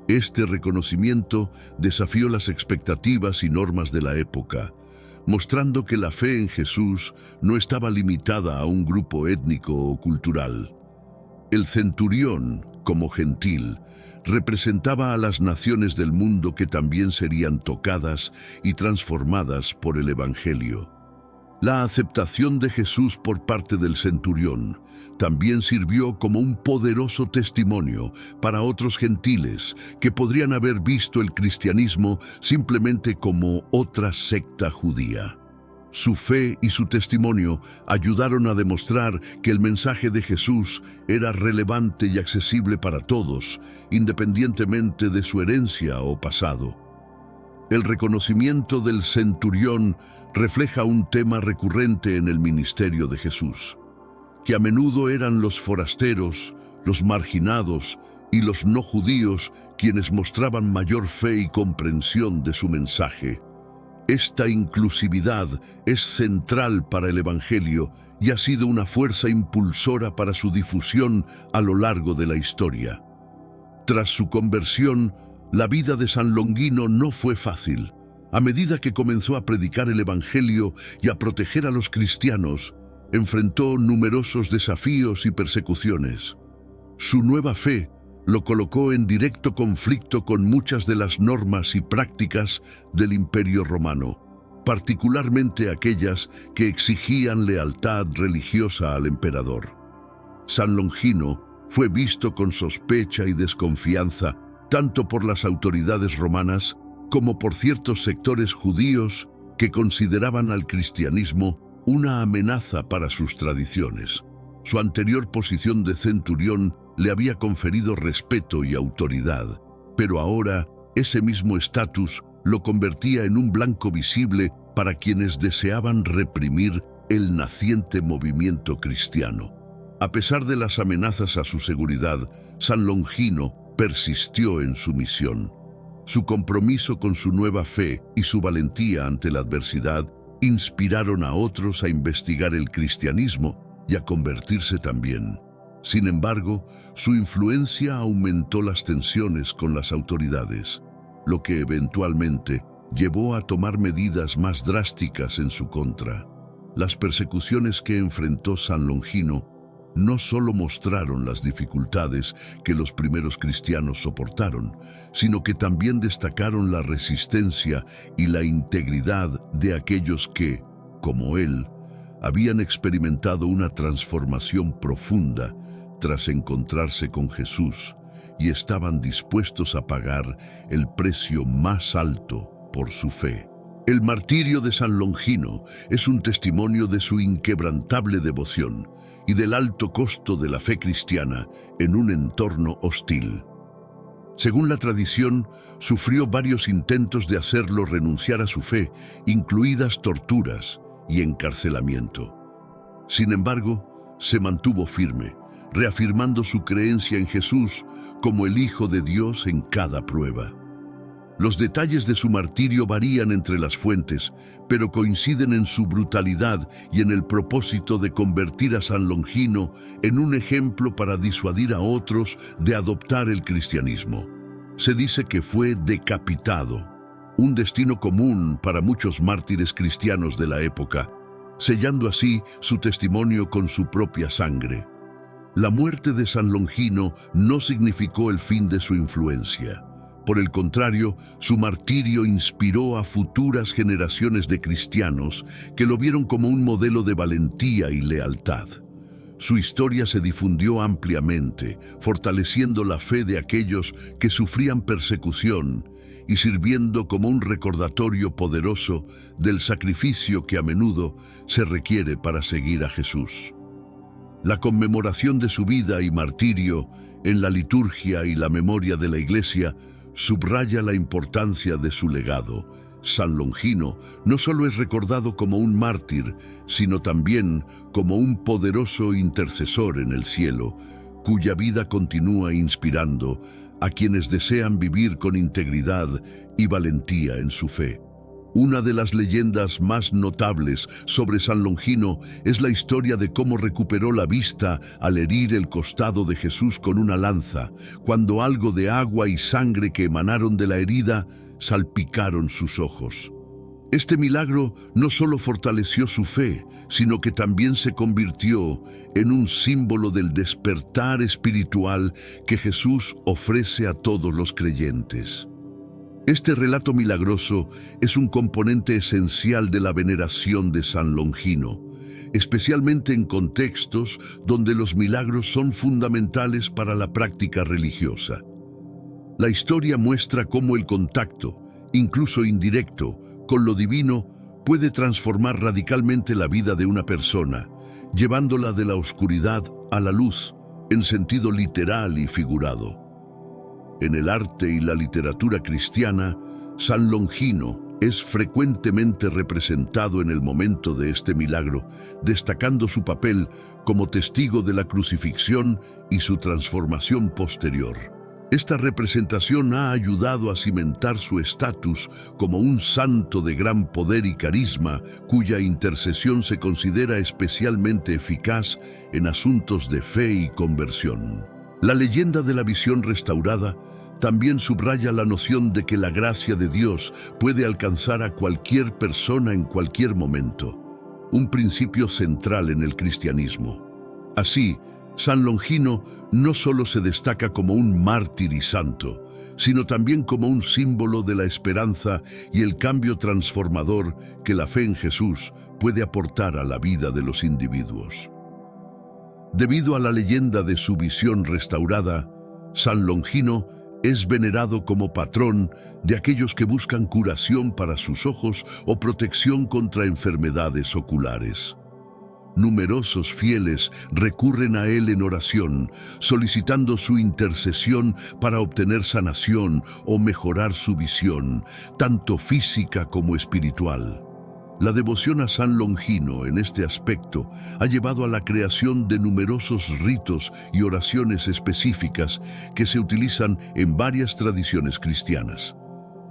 [SPEAKER 1] Este reconocimiento desafió las expectativas y normas de la época, mostrando que la fe en Jesús no estaba limitada a un grupo étnico o cultural. El centurión, como gentil, representaba a las naciones del mundo que también serían tocadas y transformadas por el Evangelio. La aceptación de Jesús por parte del centurión también sirvió como un poderoso testimonio para otros gentiles que podrían haber visto el cristianismo simplemente como otra secta judía. Su fe y su testimonio ayudaron a demostrar que el mensaje de Jesús era relevante y accesible para todos, independientemente de su herencia o pasado. El reconocimiento del centurión refleja un tema recurrente en el ministerio de Jesús, que a menudo eran los forasteros, los marginados y los no judíos quienes mostraban mayor fe y comprensión de su mensaje. Esta inclusividad es central para el Evangelio y ha sido una fuerza impulsora para su difusión a lo largo de la historia. Tras su conversión, la vida de San Longino no fue fácil. A medida que comenzó a predicar el Evangelio y a proteger a los cristianos, enfrentó numerosos desafíos y persecuciones. Su nueva fe lo colocó en directo conflicto con muchas de las normas y prácticas del Imperio Romano, particularmente aquellas que exigían lealtad religiosa al emperador. San Longino fue visto con sospecha y desconfianza tanto por las autoridades romanas como por ciertos sectores judíos que consideraban al cristianismo una amenaza para sus tradiciones. Su anterior posición de centurión le había conferido respeto y autoridad, pero ahora ese mismo estatus lo convertía en un blanco visible para quienes deseaban reprimir el naciente movimiento cristiano. A pesar de las amenazas a su seguridad, San Longino persistió en su misión. Su compromiso con su nueva fe y su valentía ante la adversidad inspiraron a otros a investigar el cristianismo y a convertirse también. Sin embargo, su influencia aumentó las tensiones con las autoridades, lo que eventualmente llevó a tomar medidas más drásticas en su contra. Las persecuciones que enfrentó San Longino no solo mostraron las dificultades que los primeros cristianos soportaron, sino que también destacaron la resistencia y la integridad de aquellos que, como él, habían experimentado una transformación profunda tras encontrarse con Jesús y estaban dispuestos a pagar el precio más alto por su fe. El martirio de San Longino es un testimonio de su inquebrantable devoción y del alto costo de la fe cristiana en un entorno hostil. Según la tradición, sufrió varios intentos de hacerlo renunciar a su fe, incluidas torturas y encarcelamiento. Sin embargo, se mantuvo firme, reafirmando su creencia en Jesús como el Hijo de Dios en cada prueba. Los detalles de su martirio varían entre las fuentes, pero coinciden en su brutalidad y en el propósito de convertir a San Longino en un ejemplo para disuadir a otros de adoptar el cristianismo. Se dice que fue decapitado, un destino común para muchos mártires cristianos de la época, sellando así su testimonio con su propia sangre. La muerte de San Longino no significó el fin de su influencia. Por el contrario, su martirio inspiró a futuras generaciones de cristianos que lo vieron como un modelo de valentía y lealtad. Su historia se difundió ampliamente, fortaleciendo la fe de aquellos que sufrían persecución y sirviendo como un recordatorio poderoso del sacrificio que a menudo se requiere para seguir a Jesús. La conmemoración de su vida y martirio en la liturgia y la memoria de la Iglesia subraya la importancia de su legado. San Longino no solo es recordado como un mártir, sino también como un poderoso intercesor en el cielo, cuya vida continúa inspirando a quienes desean vivir con integridad y valentía en su fe. Una de las leyendas más notables sobre San Longino es la historia de cómo recuperó la vista al herir el costado de Jesús con una lanza, cuando algo de agua y sangre que emanaron de la herida salpicaron sus ojos. Este milagro no solo fortaleció su fe, sino que también se convirtió en un símbolo del despertar espiritual que Jesús ofrece a todos los creyentes. Este relato milagroso es un componente esencial de la veneración de San Longino, especialmente en contextos donde los milagros son fundamentales para la práctica religiosa. La historia muestra cómo el contacto, incluso indirecto, con lo divino puede transformar radicalmente la vida de una persona, llevándola de la oscuridad a la luz, en sentido literal y figurado. En el arte y la literatura cristiana, San Longino es frecuentemente representado en el momento de este milagro, destacando su papel como testigo de la crucifixión y su transformación posterior. Esta representación ha ayudado a cimentar su estatus como un santo de gran poder y carisma, cuya intercesión se considera especialmente eficaz en asuntos de fe y conversión. La leyenda de la visión restaurada también subraya la noción de que la gracia de Dios puede alcanzar a cualquier persona en cualquier momento, un principio central en el cristianismo. Así, San Longino no solo se destaca como un mártir y santo, sino también como un símbolo de la esperanza y el cambio transformador que la fe en Jesús puede aportar a la vida de los individuos. Debido a la leyenda de su visión restaurada, San Longino es venerado como patrón de aquellos que buscan curación para sus ojos o protección contra enfermedades oculares. Numerosos fieles recurren a él en oración, solicitando su intercesión para obtener sanación o mejorar su visión, tanto física como espiritual. La devoción a San Longino en este aspecto ha llevado a la creación de numerosos ritos y oraciones específicas que se utilizan en varias tradiciones cristianas.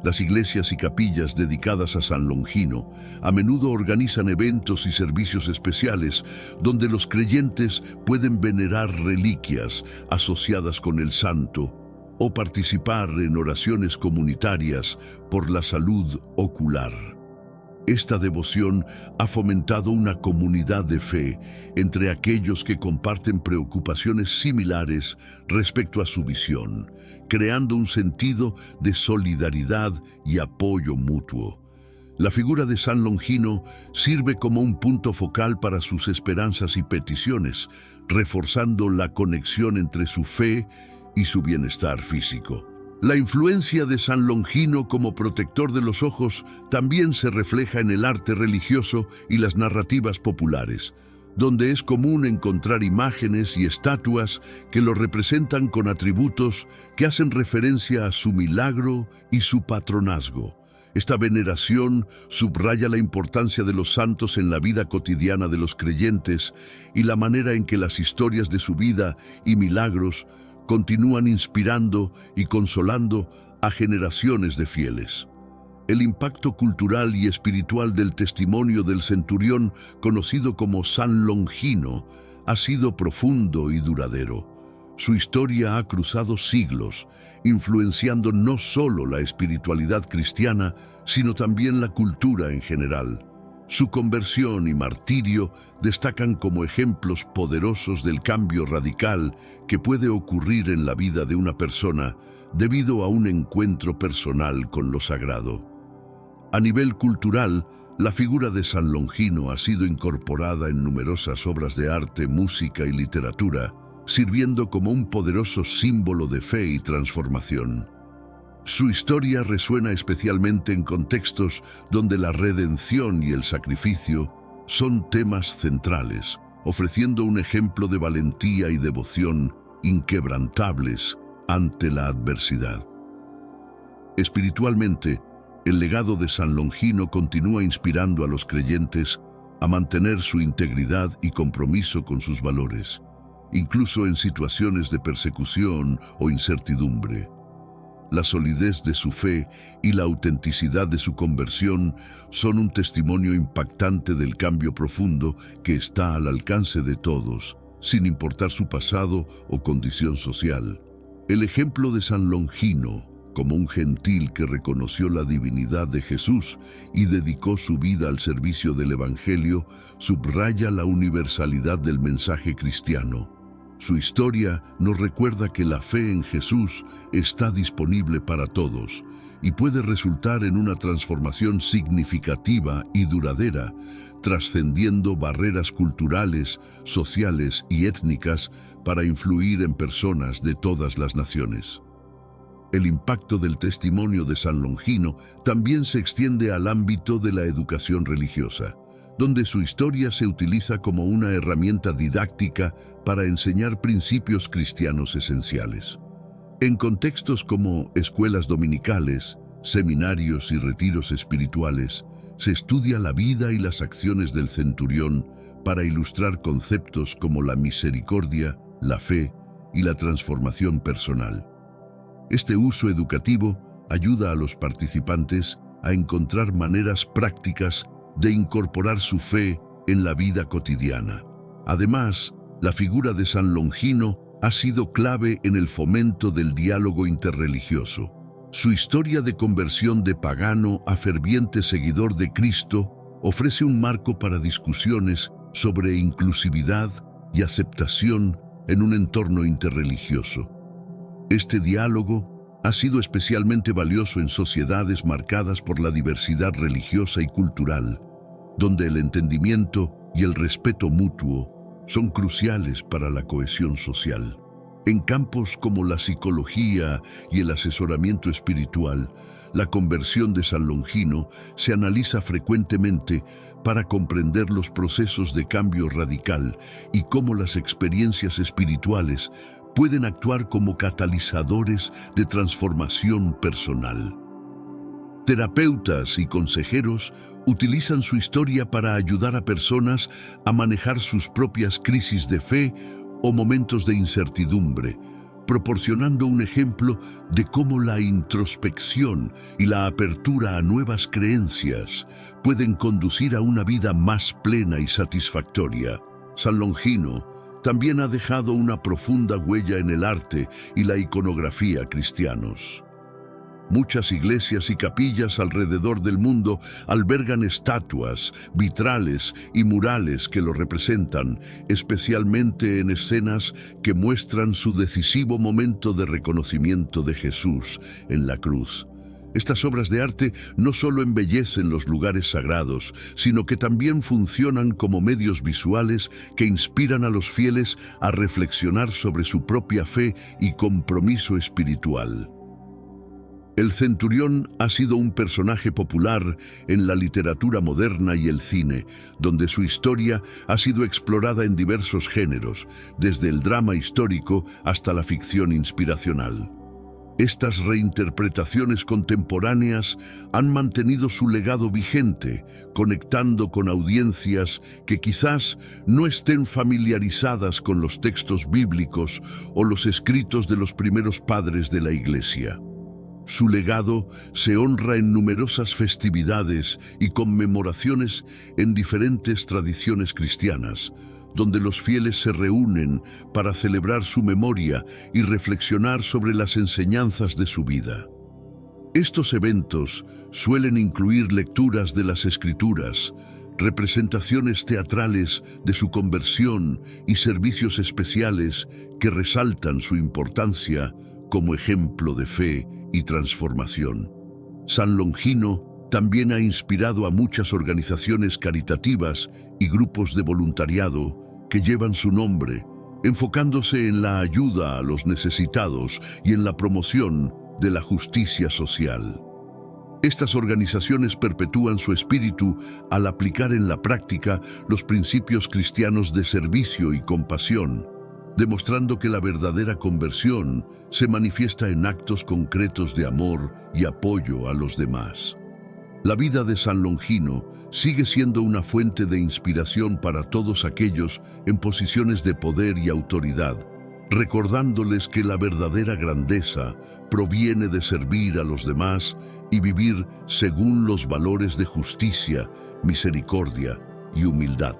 [SPEAKER 1] Las iglesias y capillas dedicadas a San Longino a menudo organizan eventos y servicios especiales donde los creyentes pueden venerar reliquias asociadas con el santo o participar en oraciones comunitarias por la salud ocular. Esta devoción ha fomentado una comunidad de fe entre aquellos que comparten preocupaciones similares respecto a su visión, creando un sentido de solidaridad y apoyo mutuo. La figura de San Longino sirve como un punto focal para sus esperanzas y peticiones, reforzando la conexión entre su fe y su bienestar físico. La influencia de San Longino como protector de los ojos también se refleja en el arte religioso y las narrativas populares, donde es común encontrar imágenes y estatuas que lo representan con atributos que hacen referencia a su milagro y su patronazgo. Esta veneración subraya la importancia de los santos en la vida cotidiana de los creyentes y la manera en que las historias de su vida y milagros continúan inspirando y consolando a generaciones de fieles. El impacto cultural y espiritual del testimonio del centurión, conocido como San Longino, ha sido profundo y duradero. Su historia ha cruzado siglos, influenciando no solo la espiritualidad cristiana, sino también la cultura en general. Su conversión y martirio destacan como ejemplos poderosos del cambio radical que puede ocurrir en la vida de una persona debido a un encuentro personal con lo sagrado. A nivel cultural, la figura de San Longino ha sido incorporada en numerosas obras de arte, música y literatura, sirviendo como un poderoso símbolo de fe y transformación. Su historia resuena especialmente en contextos donde la redención y el sacrificio son temas centrales, ofreciendo un ejemplo de valentía y devoción inquebrantables ante la adversidad. Espiritualmente, el legado de San Longino continúa inspirando a los creyentes a mantener su integridad y compromiso con sus valores, incluso en situaciones de persecución o incertidumbre. La solidez de su fe y la autenticidad de su conversión son un testimonio impactante del cambio profundo que está al alcance de todos, sin importar su pasado o condición social. El ejemplo de San Longino, como un gentil que reconoció la divinidad de Jesús y dedicó su vida al servicio del Evangelio, subraya la universalidad del mensaje cristiano. Su historia nos recuerda que la fe en Jesús está disponible para todos y puede resultar en una transformación significativa y duradera, trascendiendo barreras culturales, sociales y étnicas para influir en personas de todas las naciones. El impacto del testimonio de San Longino también se extiende al ámbito de la educación religiosa, donde su historia se utiliza como una herramienta didáctica para enseñar principios cristianos esenciales. En contextos como escuelas dominicales, seminarios y retiros espirituales, se estudia la vida y las acciones del centurión para ilustrar conceptos como la misericordia, la fe y la transformación personal. Este uso educativo ayuda a los participantes a encontrar maneras prácticas de incorporar su fe en la vida cotidiana. Además, la figura de San Longino ha sido clave en el fomento del diálogo interreligioso. Su historia de conversión de pagano a ferviente seguidor de Cristo ofrece un marco para discusiones sobre inclusividad y aceptación en un entorno interreligioso. Este diálogo ha sido especialmente valioso en sociedades marcadas por la diversidad religiosa y cultural, donde el entendimiento y el respeto mutuo son cruciales para la cohesión social. En campos como la psicología y el asesoramiento espiritual, la conversión de San Longino se analiza frecuentemente para comprender los procesos de cambio radical y cómo las experiencias espirituales pueden actuar como catalizadores de transformación personal. Terapeutas y consejeros utilizan su historia para ayudar a personas a manejar sus propias crisis de fe o momentos de incertidumbre, proporcionando un ejemplo de cómo la introspección y la apertura a nuevas creencias pueden conducir a una vida más plena y satisfactoria. San Longino también ha dejado una profunda huella en el arte y la iconografía cristianos. Muchas iglesias y capillas alrededor del mundo albergan estatuas, vitrales y murales que lo representan, especialmente en escenas que muestran su decisivo momento de reconocimiento de Jesús en la cruz. Estas obras de arte no solo embellecen los lugares sagrados, sino que también funcionan como medios visuales que inspiran a los fieles a reflexionar sobre su propia fe y compromiso espiritual. El centurión ha sido un personaje popular en la literatura moderna y el cine, donde su historia ha sido explorada en diversos géneros, desde el drama histórico hasta la ficción inspiracional. Estas reinterpretaciones contemporáneas han mantenido su legado vigente, conectando con audiencias que quizás no estén familiarizadas con los textos bíblicos o los escritos de los primeros padres de la Iglesia. Su legado se honra en numerosas festividades y conmemoraciones en diferentes tradiciones cristianas, donde los fieles se reúnen para celebrar su memoria y reflexionar sobre las enseñanzas de su vida. Estos eventos suelen incluir lecturas de las Escrituras, representaciones teatrales de su conversión y servicios especiales que resaltan su importancia como ejemplo de fe y transformación. San Longino también ha inspirado a muchas organizaciones caritativas y grupos de voluntariado que llevan su nombre, enfocándose en la ayuda a los necesitados y en la promoción de la justicia social. Estas organizaciones perpetúan su espíritu al aplicar en la práctica los principios cristianos de servicio y compasión, demostrando que la verdadera conversión se manifiesta en actos concretos de amor y apoyo a los demás. La vida de San Longino sigue siendo una fuente de inspiración para todos aquellos en posiciones de poder y autoridad, recordándoles que la verdadera grandeza proviene de servir a los demás y vivir según los valores de justicia, misericordia y humildad.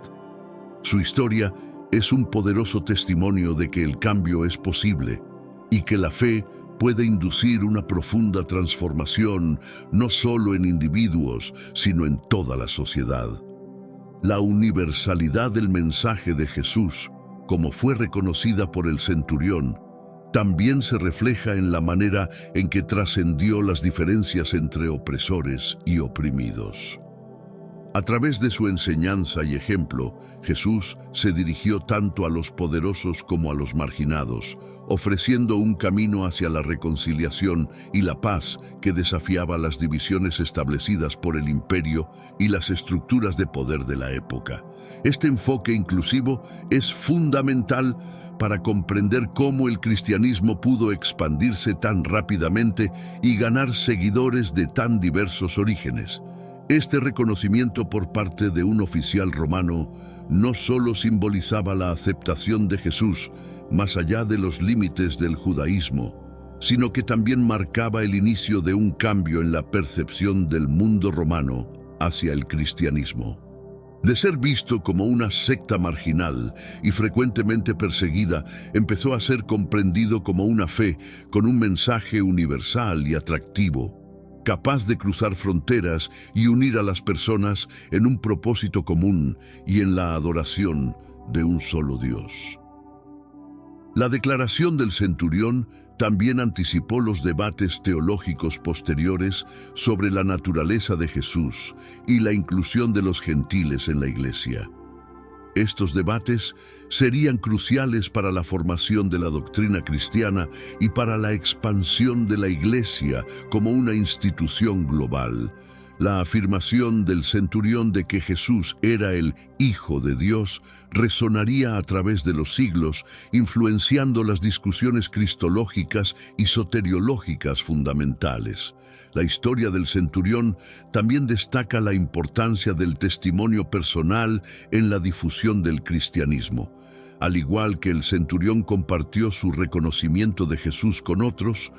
[SPEAKER 1] Su historia es un poderoso testimonio de que el cambio es posible y que la fe puede inducir una profunda transformación no solo en individuos, sino en toda la sociedad. La universalidad del mensaje de Jesús, como fue reconocida por el centurión, también se refleja en la manera en que trascendió las diferencias entre opresores y oprimidos. A través de su enseñanza y ejemplo, Jesús se dirigió tanto a los poderosos como a los marginados, ofreciendo un camino hacia la reconciliación y la paz que desafiaba las divisiones establecidas por el imperio y las estructuras de poder de la época. Este enfoque inclusivo es fundamental para comprender cómo el cristianismo pudo expandirse tan rápidamente y ganar seguidores de tan diversos orígenes. Este reconocimiento por parte de un oficial romano no solo simbolizaba la aceptación de Jesús más allá de los límites del judaísmo, sino que también marcaba el inicio de un cambio en la percepción del mundo romano hacia el cristianismo. De ser visto como una secta marginal y frecuentemente perseguida, empezó a ser comprendido como una fe con un mensaje universal y atractivo, capaz de cruzar fronteras y unir a las personas en un propósito común y en la adoración de un solo Dios. La declaración del centurión también anticipó los debates teológicos posteriores sobre la naturaleza de Jesús y la inclusión de los gentiles en la Iglesia. Estos debates serían cruciales para la formación de la doctrina cristiana y para la expansión de la Iglesia como una institución global, La afirmación del centurión de que Jesús era el Hijo de Dios resonaría a través de los siglos, influenciando las discusiones cristológicas y soteriológicas fundamentales. La historia del centurión también destaca la importancia del testimonio personal en la difusión del cristianismo. Al igual que el centurión compartió su reconocimiento de Jesús con otros,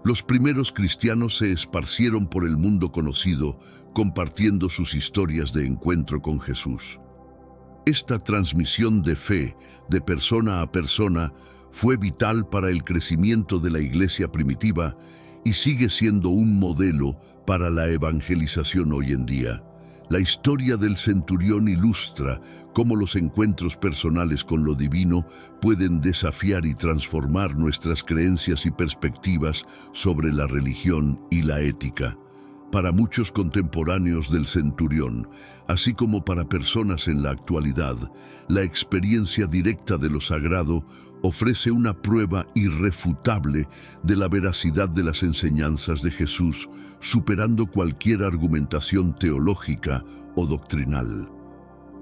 [SPEAKER 1] los primeros cristianos se esparcieron por el mundo conocido, compartiendo sus historias de encuentro con Jesús. Esta transmisión de fe, de persona a persona, fue vital para el crecimiento de la iglesia primitiva y sigue siendo un modelo para la evangelización hoy en día. La historia del centurión ilustra cómo los encuentros personales con lo divino pueden desafiar y transformar nuestras creencias y perspectivas sobre la religión y la ética. Para muchos contemporáneos del centurión, así como para personas en la actualidad, la experiencia directa de lo sagrado ofrece una prueba irrefutable de la veracidad de las enseñanzas de Jesús, superando cualquier argumentación teológica o doctrinal.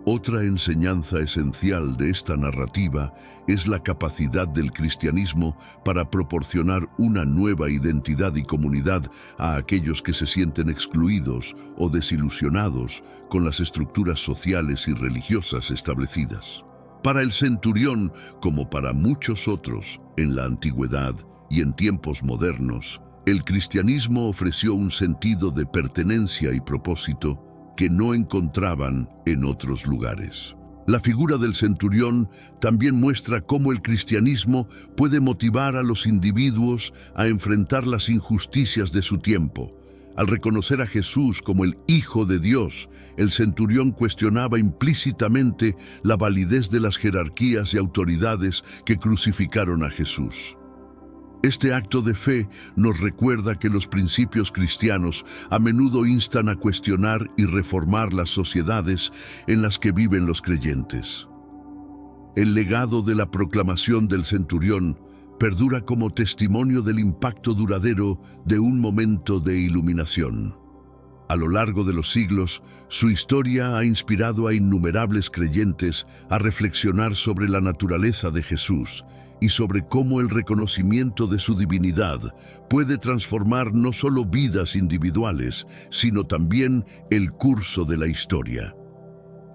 [SPEAKER 1] Otra enseñanza esencial de esta narrativa es la capacidad del cristianismo para proporcionar una nueva identidad y comunidad a aquellos que se sienten excluidos o desilusionados con las estructuras sociales y religiosas establecidas. Para el centurión, como para muchos otros en la antigüedad y en tiempos modernos, el cristianismo ofreció un sentido de pertenencia y propósito que no encontraban en otros lugares. La figura del centurión también muestra cómo el cristianismo puede motivar a los individuos a enfrentar las injusticias de su tiempo. Al reconocer a Jesús como el Hijo de Dios, el centurión cuestionaba implícitamente la validez de las jerarquías y autoridades que crucificaron a Jesús. Este acto de fe nos recuerda que los principios cristianos a menudo instan a cuestionar y reformar las sociedades en las que viven los creyentes. El legado de la proclamación del centurión perdura como testimonio del impacto duradero de un momento de iluminación. A lo largo de los siglos, su historia ha inspirado a innumerables creyentes a reflexionar sobre la naturaleza de Jesús y sobre cómo el reconocimiento de su divinidad puede transformar no solo vidas individuales, sino también el curso de la historia.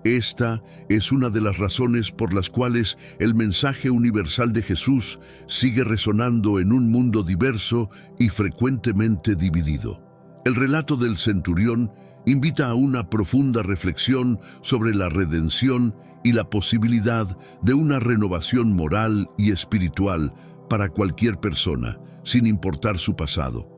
[SPEAKER 1] Esta es una de las razones por las cuales el mensaje universal de Jesús sigue resonando en un mundo diverso y frecuentemente dividido. El relato del centurión invita a una profunda reflexión sobre la redención y la posibilidad de una renovación moral y espiritual para cualquier persona, sin importar su pasado.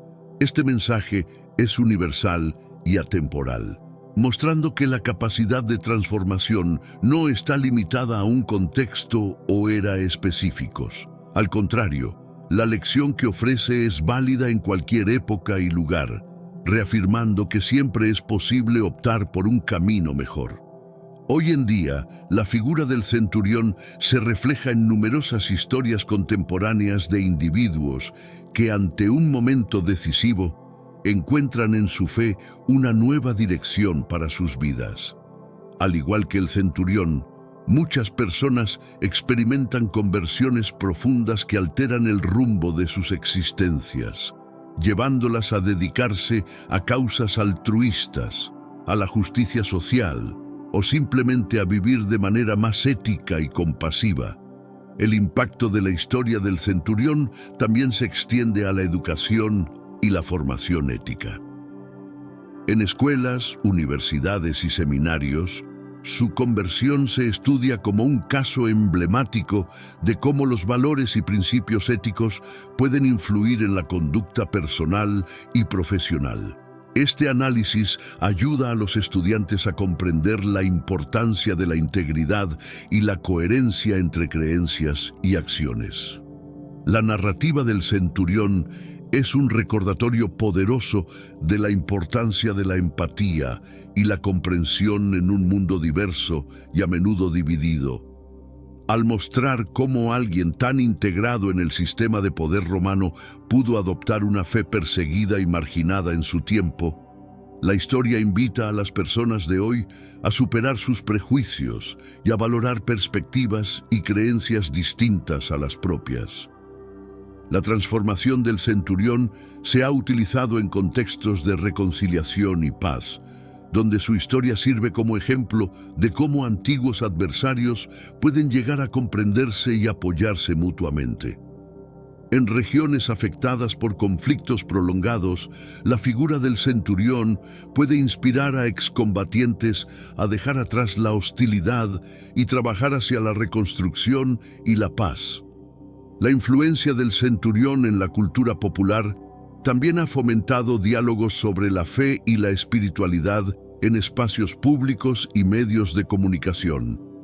[SPEAKER 1] Este mensaje es universal y atemporal, mostrando que la capacidad de transformación no está limitada a un contexto o era específicos. Al contrario, la lección que ofrece es válida en cualquier época y lugar, reafirmando que siempre es posible optar por un camino mejor. Hoy en día, la figura del centurión se refleja en numerosas historias contemporáneas de individuos que, ante un momento decisivo, encuentran en su fe una nueva dirección para sus vidas. Al igual que el centurión, muchas personas experimentan conversiones profundas que alteran el rumbo de sus existencias, llevándolas a dedicarse a causas altruistas, a la justicia social o simplemente a vivir de manera más ética y compasiva. El impacto de la historia del centurión también se extiende a la educación y la formación ética. En escuelas, universidades y seminarios, su conversión se estudia como un caso emblemático de cómo los valores y principios éticos pueden influir en la conducta personal y profesional. Este análisis ayuda a los estudiantes a comprender la importancia de la integridad y la coherencia entre creencias y acciones. La narrativa del centurión es un recordatorio poderoso de la importancia de la empatía y la comprensión en un mundo diverso y a menudo dividido. Al mostrar cómo alguien tan integrado en el sistema de poder romano pudo adoptar una fe perseguida y marginada en su tiempo, La historia invita a las personas de hoy a superar sus prejuicios y a valorar perspectivas y creencias distintas a las propias. La transformación del centurión se ha utilizado en contextos de reconciliación y paz, donde su historia sirve como ejemplo de cómo antiguos adversarios pueden llegar a comprenderse y apoyarse mutuamente. En regiones afectadas por conflictos prolongados, la figura del centurión puede inspirar a excombatientes a dejar atrás la hostilidad y trabajar hacia la reconstrucción y la paz. La influencia del centurión en la cultura popular también ha fomentado diálogos sobre la fe y la espiritualidad en espacios públicos y medios de comunicación.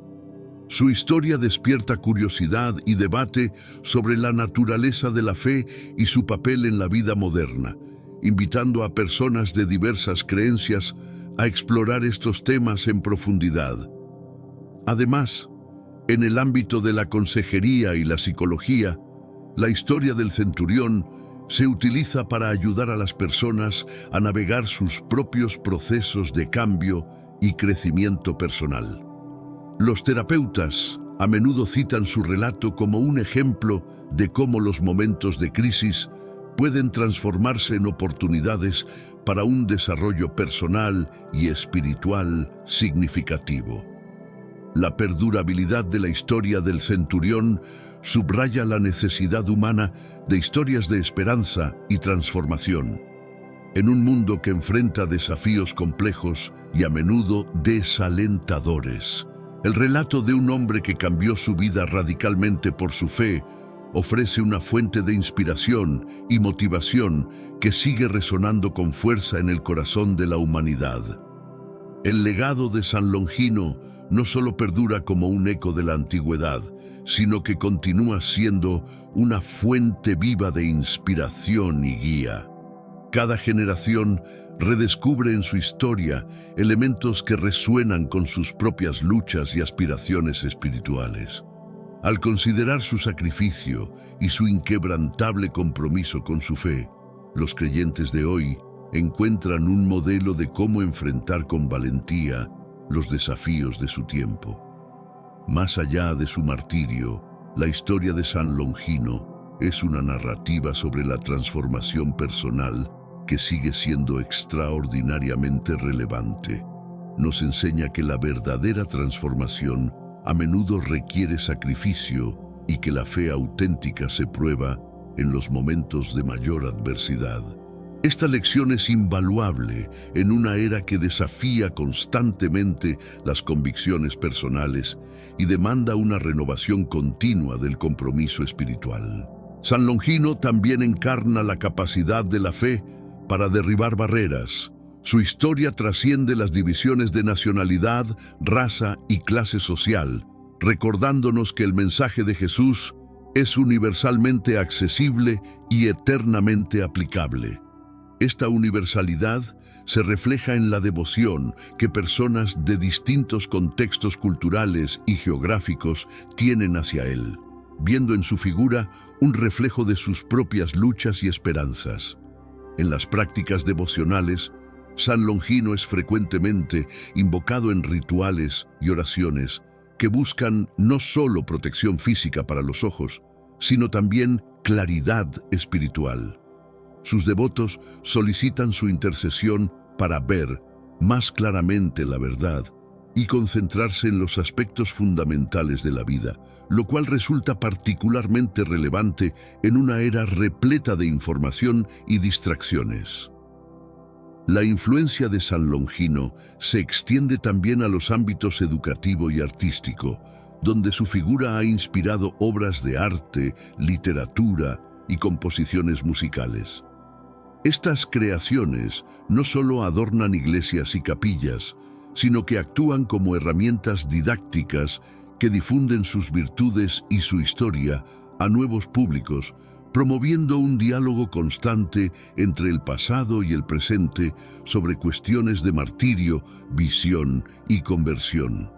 [SPEAKER 1] Su historia despierta curiosidad y debate sobre la naturaleza de la fe y su papel en la vida moderna, invitando a personas de diversas creencias a explorar estos temas en profundidad. Además, en el ámbito de la consejería y la psicología, la historia del centurión se utiliza para ayudar a las personas a navegar sus propios procesos de cambio y crecimiento personal. Los terapeutas a menudo citan su relato como un ejemplo de cómo los momentos de crisis pueden transformarse en oportunidades para un desarrollo personal y espiritual significativo. La perdurabilidad de la historia del centurión subraya la necesidad humana de historias de esperanza y transformación. En un mundo que enfrenta desafíos complejos y a menudo desalentadores, el relato de un hombre que cambió su vida radicalmente por su fe ofrece una fuente de inspiración y motivación que sigue resonando con fuerza en el corazón de la humanidad. El legado de San Longino no solo perdura como un eco de la antigüedad, sino que continúa siendo una fuente viva de inspiración y guía. Cada generación redescubre en su historia elementos que resuenan con sus propias luchas y aspiraciones espirituales. Al considerar su sacrificio y su inquebrantable compromiso con su fe, los creyentes de hoy encuentran un modelo de cómo enfrentar con valentía los desafíos de su tiempo. Más allá de su martirio, la historia de San Longino es una narrativa sobre la transformación personal que sigue siendo extraordinariamente relevante. Nos enseña que la verdadera transformación a menudo requiere sacrificio y que la fe auténtica se prueba en los momentos de mayor adversidad. Esta lección es invaluable en una era que desafía constantemente las convicciones personales y demanda una renovación continua del compromiso espiritual. San Longino también encarna la capacidad de la fe para derribar barreras. Su historia trasciende las divisiones de nacionalidad, raza y clase social, recordándonos que el mensaje de Jesús es universalmente accesible y eternamente aplicable. Esta universalidad se refleja en la devoción que personas de distintos contextos culturales y geográficos tienen hacia él, viendo en su figura un reflejo de sus propias luchas y esperanzas. En las prácticas devocionales, San Longino es frecuentemente invocado en rituales y oraciones que buscan no solo protección física para los ojos, sino también claridad espiritual. Sus devotos solicitan su intercesión para ver más claramente la verdad y concentrarse en los aspectos fundamentales de la vida, lo cual resulta particularmente relevante en una era repleta de información y distracciones. La influencia de San Longino se extiende también a los ámbitos educativo y artístico, donde su figura ha inspirado obras de arte, literatura y composiciones musicales. Estas creaciones no solo adornan iglesias y capillas, sino que actúan como herramientas didácticas que difunden sus virtudes y su historia a nuevos públicos, promoviendo un diálogo constante entre el pasado y el presente sobre cuestiones de martirio, visión y conversión.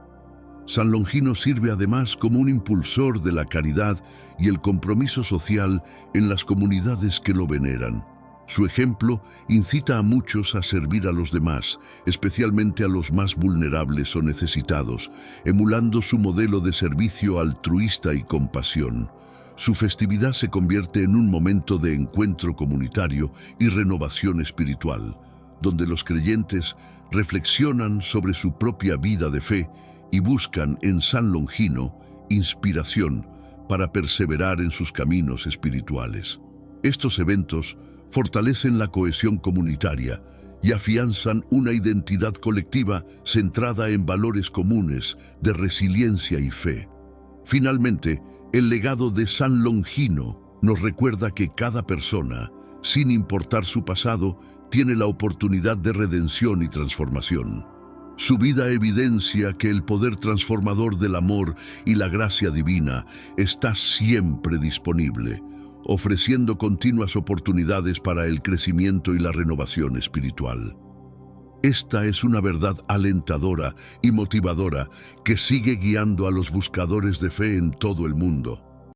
[SPEAKER 1] San Longino sirve además como un impulsor de la caridad y el compromiso social en las comunidades que lo veneran. Su ejemplo incita a muchos a servir a los demás, especialmente a los más vulnerables o necesitados, emulando su modelo de servicio altruista y compasión. Su festividad se convierte en un momento de encuentro comunitario y renovación espiritual, donde los creyentes reflexionan sobre su propia vida de fe y buscan en San Longino inspiración para perseverar en sus caminos espirituales. Estos eventos fortalecen la cohesión comunitaria y afianzan una identidad colectiva centrada en valores comunes de resiliencia y fe. Finalmente, el legado de San Longino nos recuerda que cada persona, sin importar su pasado, tiene la oportunidad de redención y transformación. Su vida evidencia que el poder transformador del amor y la gracia divina está siempre disponible, ofreciendo continuas oportunidades para el crecimiento y la renovación espiritual. Esta es una verdad alentadora y motivadora que sigue guiando a los buscadores de fe en todo el mundo.